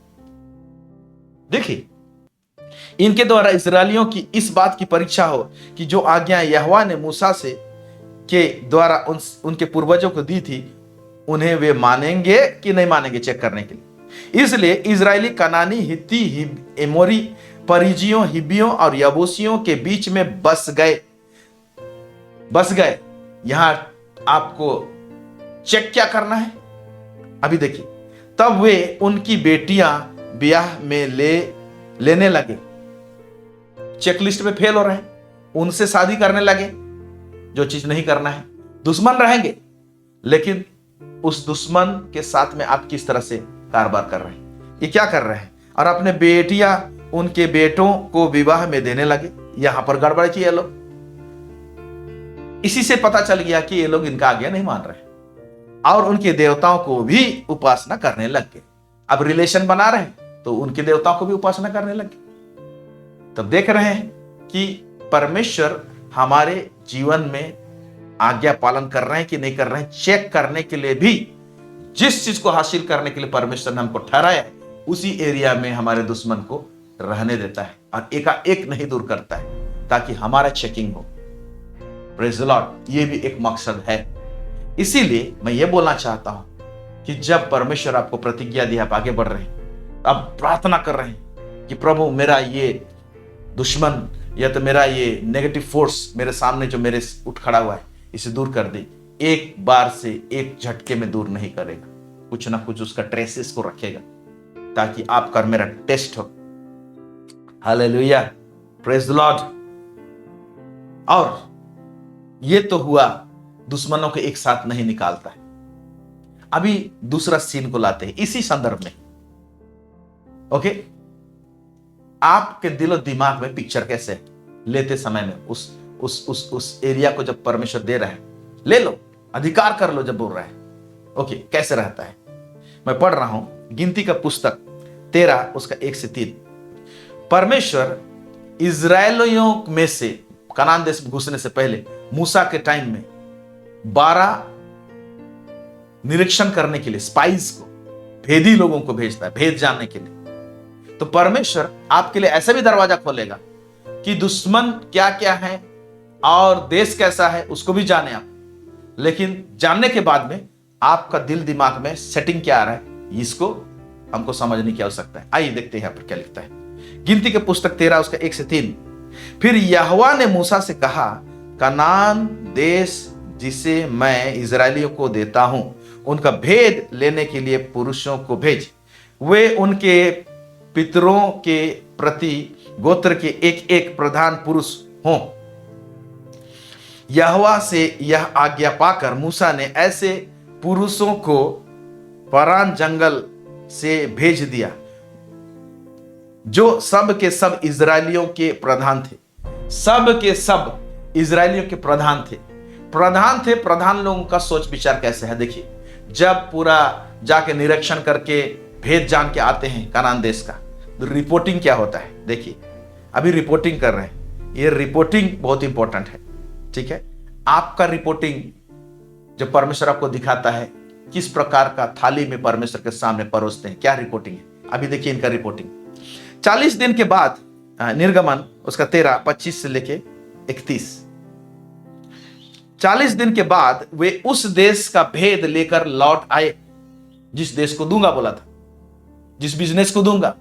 देखिए, इनके द्वारा इस्राएलियों की इस बात की परीक्षा हो कि जो आज्ञा यहोवा ने मूसा से के द्वारा उनके पूर्वजों को दी थी, उन्हें वे मानेंगे कि नहीं मानेंगे, चेक करने के लिए। इसलिए इजरायली कनानी, हित्ती, एमोरी, परिजियों, हिबियों और यबूसियों के बीच में बस गए। यहां आपको चेक क्या करना है, अभी देखिए। तब वे उनकी बेटियां ब्याह में लेने लगे। चेकलिस्ट में फेल हो रहे हैं, उनसे शादी करने लगे, जो चीज नहीं करना है। दुश्मन रहेंगे, लेकिन उस दुश्मन के साथ में आप किस तरह से कारोबार कर रहे हैं, ये क्या कर रहे हैं। और अपने बेटियां उनके बेटों को विवाह में देने लगे। यहां पर गड़बड़ की ये लोग। इसी से पता चल गया कि ये लोग इनका आज्ञा नहीं मान रहे और उनके देवताओं को भी उपासना करने लग गए। अब रिलेशन बना रहे हैं तो उनके देवताओं को भी उपासना करने लगे। तब देख रहे हैं कि परमेश्वर हमारे जीवन में आज्ञा पालन कर रहे हैं कि नहीं कर रहे हैं, चेक करने के लिए भी जिस चीज को हासिल करने के लिए परमेश्वर ने हमको ठहराया है, उसी एरिया में हमारे दुश्मन को रहने देता है और एकाएक नहीं दूर करता है, ताकि हमारा चेकिंग हो। प्रेज द लॉर्ड, ये भी एक मकसद है। इसीलिए मैं ये बोलना चाहता हूं कि जब परमेश्वर आपको प्रतिज्ञा दी, आप आगे बढ़ रहे हैं, आप प्रार्थना कर रहे हैं कि प्रभु मेरा ये दुश्मन या तो मेरा ये नेगेटिव फोर्स मेरे सामने जो मेरे उठ खड़ा हुआ है, इसे दूर कर दे। एक बार से एक झटके में दूर नहीं करेगा, कुछ ना कुछ उसका ट्रेसेस को रखेगा, ताकि आपका और मेरा टेस्ट हो। Hallelujah, praise the Lord. और ये तो हुआ, दुश्मनों को एक साथ नहीं निकालता है। अभी दूसरा सीन को लाते हैं इसी संदर्भ में। ओके, आपके दिलो दिमाग में पिक्चर कैसे लेते समय में उस एरिया को जब परमेश्वर दे रहा है, ले लो, अधिकार कर लो जब बोल रहा है। ओके, कैसे रहता है। मैं पढ़ रहा हूं गिनती का पुस्तक 13 उसका 1 से 3। परमेश्वर इजरायलियों में से कनान देश में घुसने से पहले मूसा के टाइम में 12 निरीक्षण करने के लिए स्पाइस को, भेदी लोगों को भेजता है, भेद जानने के लिए। तो परमेश्वर आपके लिए ऐसा भी दरवाजा खोलेगा कि दुश्मन क्या क्या है और देश कैसा है उसको भी जाने आप। लेकिन जानने के बाद में आपका दिल दिमाग में सेटिंग क्या आ रहा है, इसको हमको समझने की आवश्यकता है। आइए देखते हैं यहां पर क्या लिखता है। गिनती के पुस्तक 13 उसका 1 से 3। फिर यहोवा ने मूसा से कहा, कनान देश जिसे मैं इजरायलियों को देता हूं, उनका भेद लेने के लिए पुरुषों को भेज। वे उनके पितरों के प्रति गोत्र के एक एक प्रधान पुरुष हों। यहोवा से यह आज्ञा पाकर मूसा ने ऐसे पुरुषों को परान जंगल से भेज दिया, जो सब के सब इजरायलियों के प्रधान थे। सब के सब इजरायलियों के प्रधान थे। प्रधान लोगों का सोच विचार कैसे है देखिए। जब पूरा जाके निरीक्षण करके भेद जान के आते हैं कनान देश का, तो रिपोर्टिंग क्या होता है देखिए। अभी रिपोर्टिंग कर रहे हैं, ये रिपोर्टिंग बहुत इंपॉर्टेंट है, ठीक है। आपका रिपोर्टिंग जब परमेश्वर आपको दिखाता है किस प्रकार का थाली में परमेश्वर के सामने परोसते हैं, क्या रिपोर्टिंग है। अभी देखिए इनका रिपोर्टिंग। 40 दिन के बाद, निर्गमन उसका 13 25 से लेके 31। 40 दिन के बाद वे उस देश का भेद लेकर लौट आए, जिस देश को दूंगा बोला था, जिस बिजनेस को दूंगा।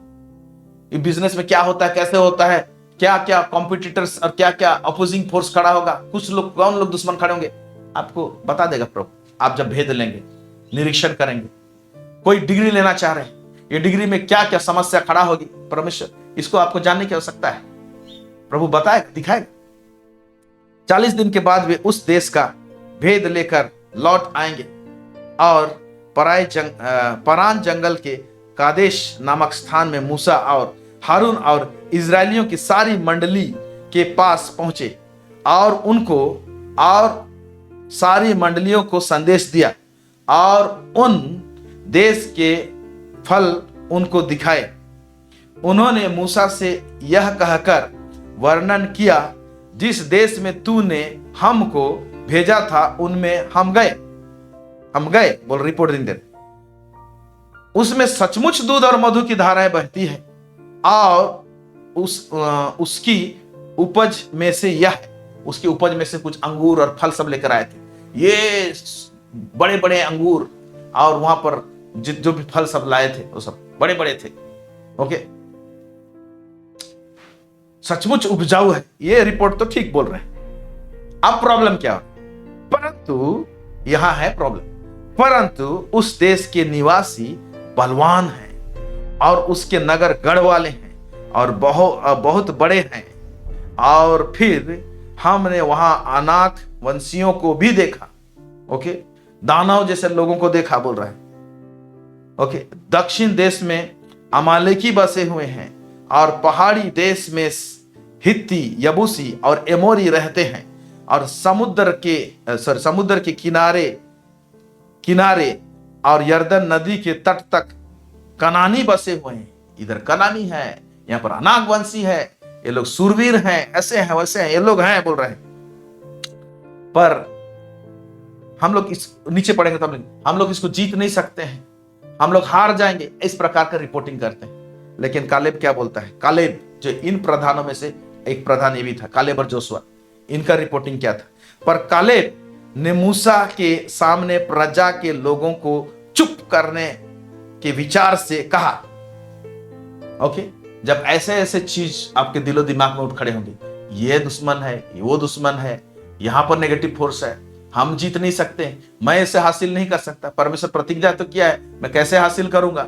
इस बिजनेस में क्या होता है, कैसे होता है, क्या क्या कॉम्पिटिटर्स और क्या क्या अपोजिंग फोर्स खड़ा होगा, कुछ लोग, कौन लोग दुश्मन खड़े होंगे, आपको बता देगा प्रभु। आप जब भेद लेंगे, निरीक्षण करेंगे, कोई डिग्री लेना चाह रहे हैं, ये डिग्री में क्या क्या समस्या खड़ा होगी, परमेश्वर इसको आपको जानने की आवश्यकता है, प्रभु बताएगा, दिखाएगा। 40 दिन के बाद वे उस देश का भेद लेकर लौट आएंगे और परान जंगल के कादेश नामक स्थान में मूसा और हारून और इजरायलियों की सारी मंडली के पास पहुंचे और उनको और सारी मंडलियों को संदेश दिया और उन देश के फल उनको दिखाए। उन्होंने मूसा से यह कहकर वर्णन किया, जिस देश में तूने हमको भेजा था उनमें हम गए बोल रिपोर्ट दिन। उसमें सचमुच दूध और मधु की धाराएं बहती है और उसकी उपज में से यह, उसकी उपज में से कुछ अंगूर और फल सब लेकर आए थे। ये बड़े बड़े अंगूर और वहां पर जो भी फल सब लाए थे वो सब बड़े बड़े थे। ओके, सचमुच उपजाऊ है, ये रिपोर्ट तो ठीक बोल रहे हैं। अब प्रॉब्लम क्या है? परंतु यहां है प्रॉब्लम, परंतु उस देश के निवासी बलवान हैं और उसके नगर गढ़ वाले हैं और बहुत बड़े हैं। और फिर हमने वहां अनाक वंशियों को भी देखा। ओके, दानव जैसे लोगों को देखा बोल रहा है। ओके, दक्षिण देश में अमालेकी बसे हुए हैं और पहाड़ी देश में हित्ती, यबूसी और एमोरी रहते हैं और समुद्र के किनारे और यर्दन नदी के तट तक कनानी बसे हुए हैं। इधर कनानी है, यहां पर अनाक वंशी है, ये लोग सूरवीर हैं, ऐसे हैं वैसे हैं, ये लोग हैं बोल रहे हैं। पर हम लोग इस नीचे पढ़ेंगे तो हम लोग इसको जीत नहीं सकते हैं, हम लोग हार जाएंगे, इस प्रकार का रिपोर्टिंग करते हैं। लेकिन कालेब क्या बोलता है? कालेब जो इन प्रधानों में से एक प्रधान ये भी था, कालेब और जोशुआ, इनका रिपोर्टिंग क्या था? पर कालेब ने मूसा के सामने प्रजा के लोगों को चुप करने के विचार से कहा। ओके, जब ऐसे ऐसे चीज आपके दिलो दिमाग में उठ खड़े होंगे, ये दुश्मन है, ये वो दुश्मन है, यहां पर नेगेटिव फोर्स है, हम जीत नहीं सकते, मैं इसे हासिल नहीं कर सकता, परमेश्वर प्रतिज्ञा तो किया है, मैं कैसे हासिल करूंगा?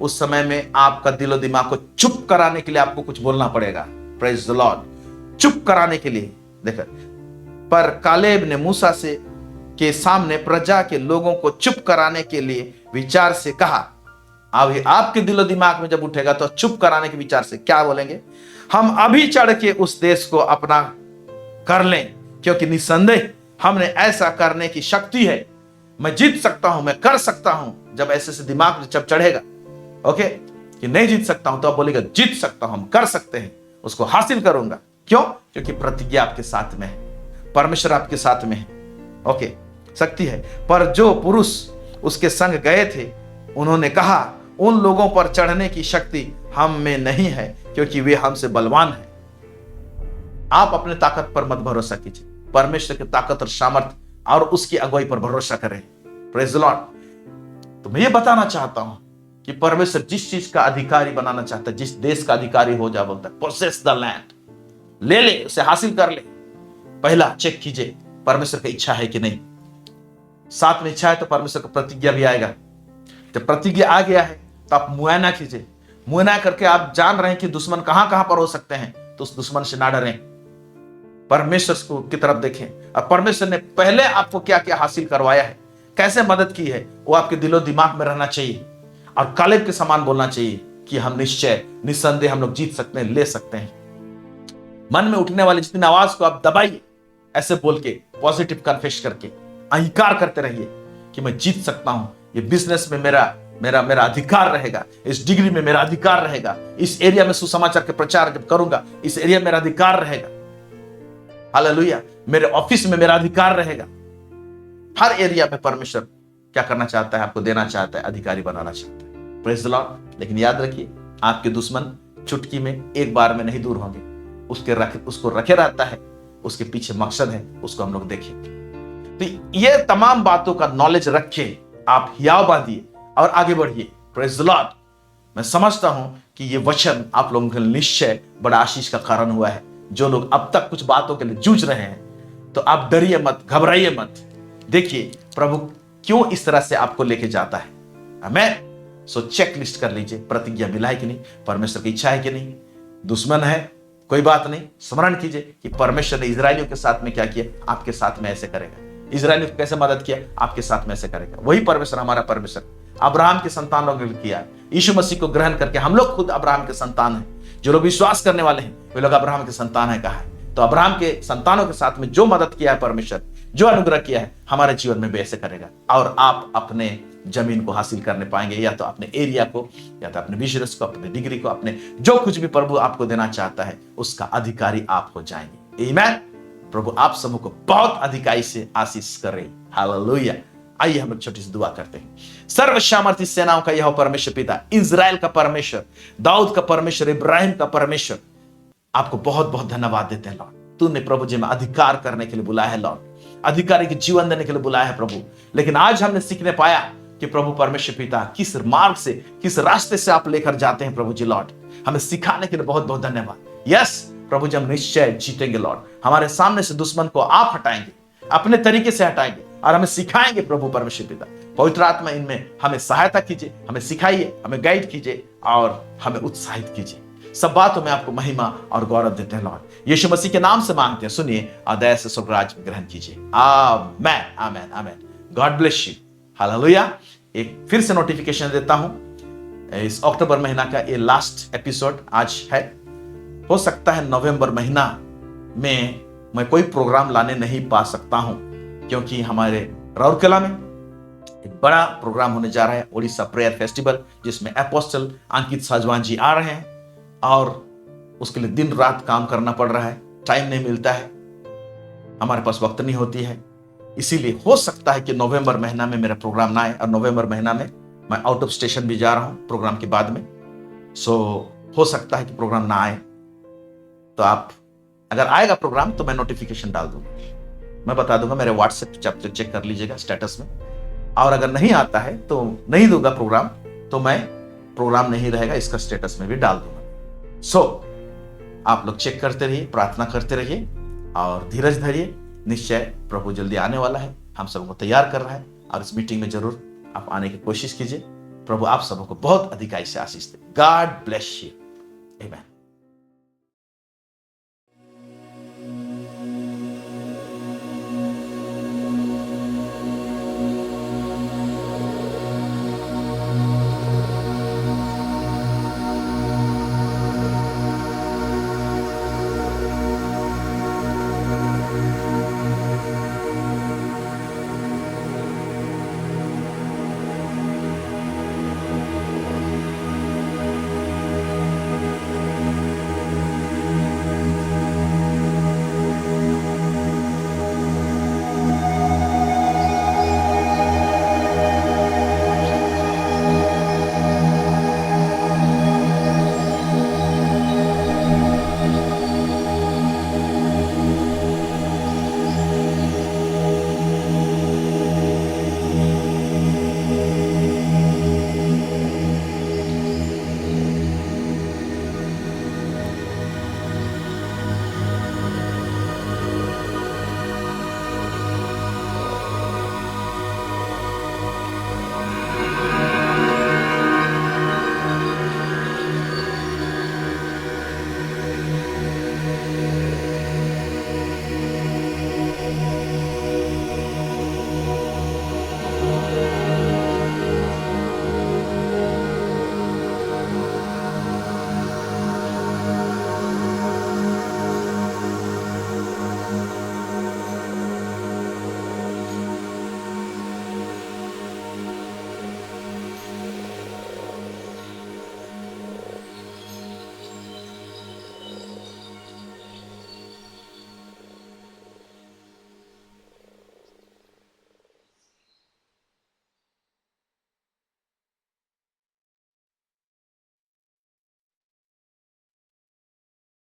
उस समय में आपका दिलो दिमाग को चुप कराने के लिए आपको कुछ बोलना पड़ेगा। Praise the Lord. चुप कराने के लिए देखो, पर कालेब ने मूसा से के सामने प्रजा के लोगों को चुप कराने के लिए विचार से कहा। अब आपके दिलो दिमाग में जब उठेगा तो चुप कराने के विचार से क्या बोलेंगे? हम अभी चढ़ के उस देश को अपना कर लें, क्योंकि निसंदेह हमने ऐसा करने की शक्ति है, मैं जीत सकता हूं, मैं कर सकता हूं। जब ऐसे से दिमाग जब चढ़ेगा, ओके, कि नहीं जीत सकता हूं, तो आप बोलेगा जीत सकता हूं, हम कर सकते हैं, उसको हासिल करूंगा। क्यों? क्योंकि प्रतिज्ञा आपके साथ में है, परमेश्वर आपके साथ में है। ओके, शक्ति है। पर जो पुरुष उसके संग गए थे उन्होंने कहा, उन लोगों पर चढ़ने की शक्ति हम में नहीं है, क्योंकि वे हमसे बलवान हैं। आप अपने ताकत पर मत भरोसा कीजिए, परमेश्वर की ताकत और सामर्थ्य और उसकी अगुवाई पर भरोसा करें। Praise the Lord. तो मैं ये बताना चाहता हूं कि परमेश्वर जिस चीज का अधिकारी बनाना चाहता है, जिस देश का अधिकारी हो जा बोलता है, पोसेस द लैंड, ले ले, उसे हासिल कर ले। पहला चेक कीजिए परमेश्वर की इच्छा है कि नहीं। साथ में इच्छा है तो परमेश्वर का प्रतिज्ञा भी आएगा। जब प्रतिज्ञा आ गया है तो आप मुआयना कीजिए। मुआयना करके आप जान रहे हैं कि दुश्मन कहां कहां पर हो सकते हैं, तो उस दुश्मन से ना डरें, परमेश्वर की तरफ देखें। और परमेश्वर ने पहले आपको क्या क्या हासिल करवाया है, कैसे मदद की है, वो आपके दिलो दिमाग में रहना चाहिए। और कालेब के समान बोलना चाहिए कि हम निश्चय निसंदेह हम लोग जीत सकते हैं, ले सकते हैं। मन में उठने वाली जितनी आवाज को आप दबाइए, ऐसे बोल के पॉजिटिव कन्फेस करके अंगीकार करते रहिए कि मैं जीत सकता हूं, ये बिजनेस में मेरा मेरा मेरा अधिकार रहेगा, इस डिग्री में मेरा अधिकार रहेगा, इस एरिया में सुसमाचार के प्रचार जब करूंगा इस एरिया में मेरा अधिकार रहेगा। हालेलुया। मेरे ऑफिस में मेरा अधिकार रहेगा। हर एरिया में परमेश्वर क्या करना चाहता है? आपको देना चाहता है, अधिकारी बनाना चाहता है। Praise the Lord. लेकिन याद रखिए, आपके दुश्मन चुटकी में एक बार में नहीं दूर होंगे, उसको रखे रहता है, उसके पीछे मकसद है, उसको हम लोग देखेंगे। तो ये तमाम बातों का नॉलेज रखे, आप हियाव बांधिए और आगे बढ़िए। Praise the Lord. मैं समझता हूं कि ये वचन आप लोगों के लिए निश्चय बड़ा आशीष का कारण हुआ है। जो लोग अब तक कुछ बातों के लिए जूझ रहे हैं, तो आप डरिए मत, घबराइए मत। देखिए प्रभु क्यों इस तरह से आपको लेके जाता है। आमीन। सो चेक लिस्ट कर लीजिए, प्रतिज्ञा मिला है कि नहीं, परमेश्वर की इच्छा है कि नहीं। दुश्मन है, कोई बात नहीं, स्मरण कीजिए कि परमेश्वर ने इजरायलियों के साथ में क्या किया, आपके साथ में ऐसे करेगा। इजरायलियों को कैसे मदद किया, आपके साथ में ऐसे करेगा। वही परमेश्वर, हमारा परमेश्वर अब्राहम के संतानों के लिए किया। यीशु मसीह को ग्रहण करके हम लोग खुद अब्राहम के संतान हैं। जो लोग विश्वास करने वाले हैं वे लोग अब्राहम के संतान है। कहा है तो अब्राहम के संतानों के साथ में जो मदद किया है परमेश्वर, जो अनुग्रह किया है, हमारे जीवन में भी ऐसे करेगा। और आप अपने जमीन को हासिल करने पाएंगे, या तो अपने एरिया को, या तो अपने बिजनेस को, अपने डिग्री को, अपने जो कुछ भी प्रभु आपको देना चाहता है उसका अधिकारी आप हो जाएंगे। आमीन। प्रभु आप समूह को बहुत अधिकारी से आशीष करे। हालेलुया। आइए हम एक छोटी सी दुआ करते हैं। सर्वसामर्थी सेनाओं का यह परमेश्वर पिता, इज़राइल का परमेश्वर, दाऊद का परमेश्वर, इब्राहिम का परमेश्वर, आपको बहुत बहुत धन्यवाद देते हैं लॉर्ड। तूने प्रभु जी में अधिकार करने के लिए बुलाया है लॉर्ड, अधिकारी के जीवन देने के लिए बुलाया है प्रभु। लेकिन आज हमने सीखने पाया कि प्रभु परमेश्वर पिता किस मार्ग से, किस रास्ते से आप लेकर जाते हैं प्रभु जी लॉर्ड। हमें सिखाने के लिए बहुत बहुत धन्यवाद। यस प्रभु जी, हम निश्चय जीतेंगे लॉर्ड। हमारे सामने से दुश्मन को आप हटाएंगे, अपने तरीके से हटाएंगे और हमें सिखाएंगे प्रभु परमेश्वर पिता। पवित्र आत्मा इनमें हमें सहायता कीजिए, हमें सिखाइए, हमें गाइड कीजिए और हमें उत्साहित कीजिए। सब बातों में आपको महिमा और गौरव देते हैं लॉर्ड। यीशु मसीह के नाम से मांगते हैं, सुनिए और दया से स्वर्गराज में ग्रहण कीजिए। Amen amen amen. God bless you. Hallelujah. एक फिर से नोटिफिकेशन देता हूं, इस अक्टूबर महीना का ये लास्ट एपिसोड आज है। हो सकता है नवंबर महीना में मैं कोई प्रोग्राम लाने नहीं पा सकता हूं, क्योंकि हमारे राउरकेला में एक बड़ा प्रोग्राम होने जा रहा है, ओडिशा प्रेयर फेस्टिवल, जिसमें अपोस्टल अंकित साजवान जी आ रहे हैं और उसके लिए दिन रात काम करना पड़ रहा है। टाइम नहीं मिलता है, हमारे पास वक्त नहीं होती है। इसीलिए हो सकता है कि नवंबर महीना में मेरा प्रोग्राम ना आए, और नवंबर महीना में मैं आउट ऑफ स्टेशन भी जा रहा हूं प्रोग्राम के बाद में। सो हो सकता है कि प्रोग्राम ना आए, तो आप अगर आएगा प्रोग्राम तो मैं नोटिफिकेशन डाल दूंगा, मैं बता दूंगा मेरे व्हाट्सएप चेक कर लीजिएगा स्टेटस में। और अगर नहीं आता है तो नहीं दूंगा प्रोग्राम, तो मैं प्रोग्राम नहीं रहेगा इसका स्टेटस में भी डाल दूंगा। सो आप लोग चेक करते रहिए, प्रार्थना करते रहिए और धीरज धरिए। निश्चय प्रभु जल्दी आने वाला है, हम सबको तैयार कर रहा है, और इस मीटिंग में जरूर आप आने की कोशिश कीजिए। प्रभु आप सबको बहुत अधिकाई से आशीष दे। God bless you. आमेन।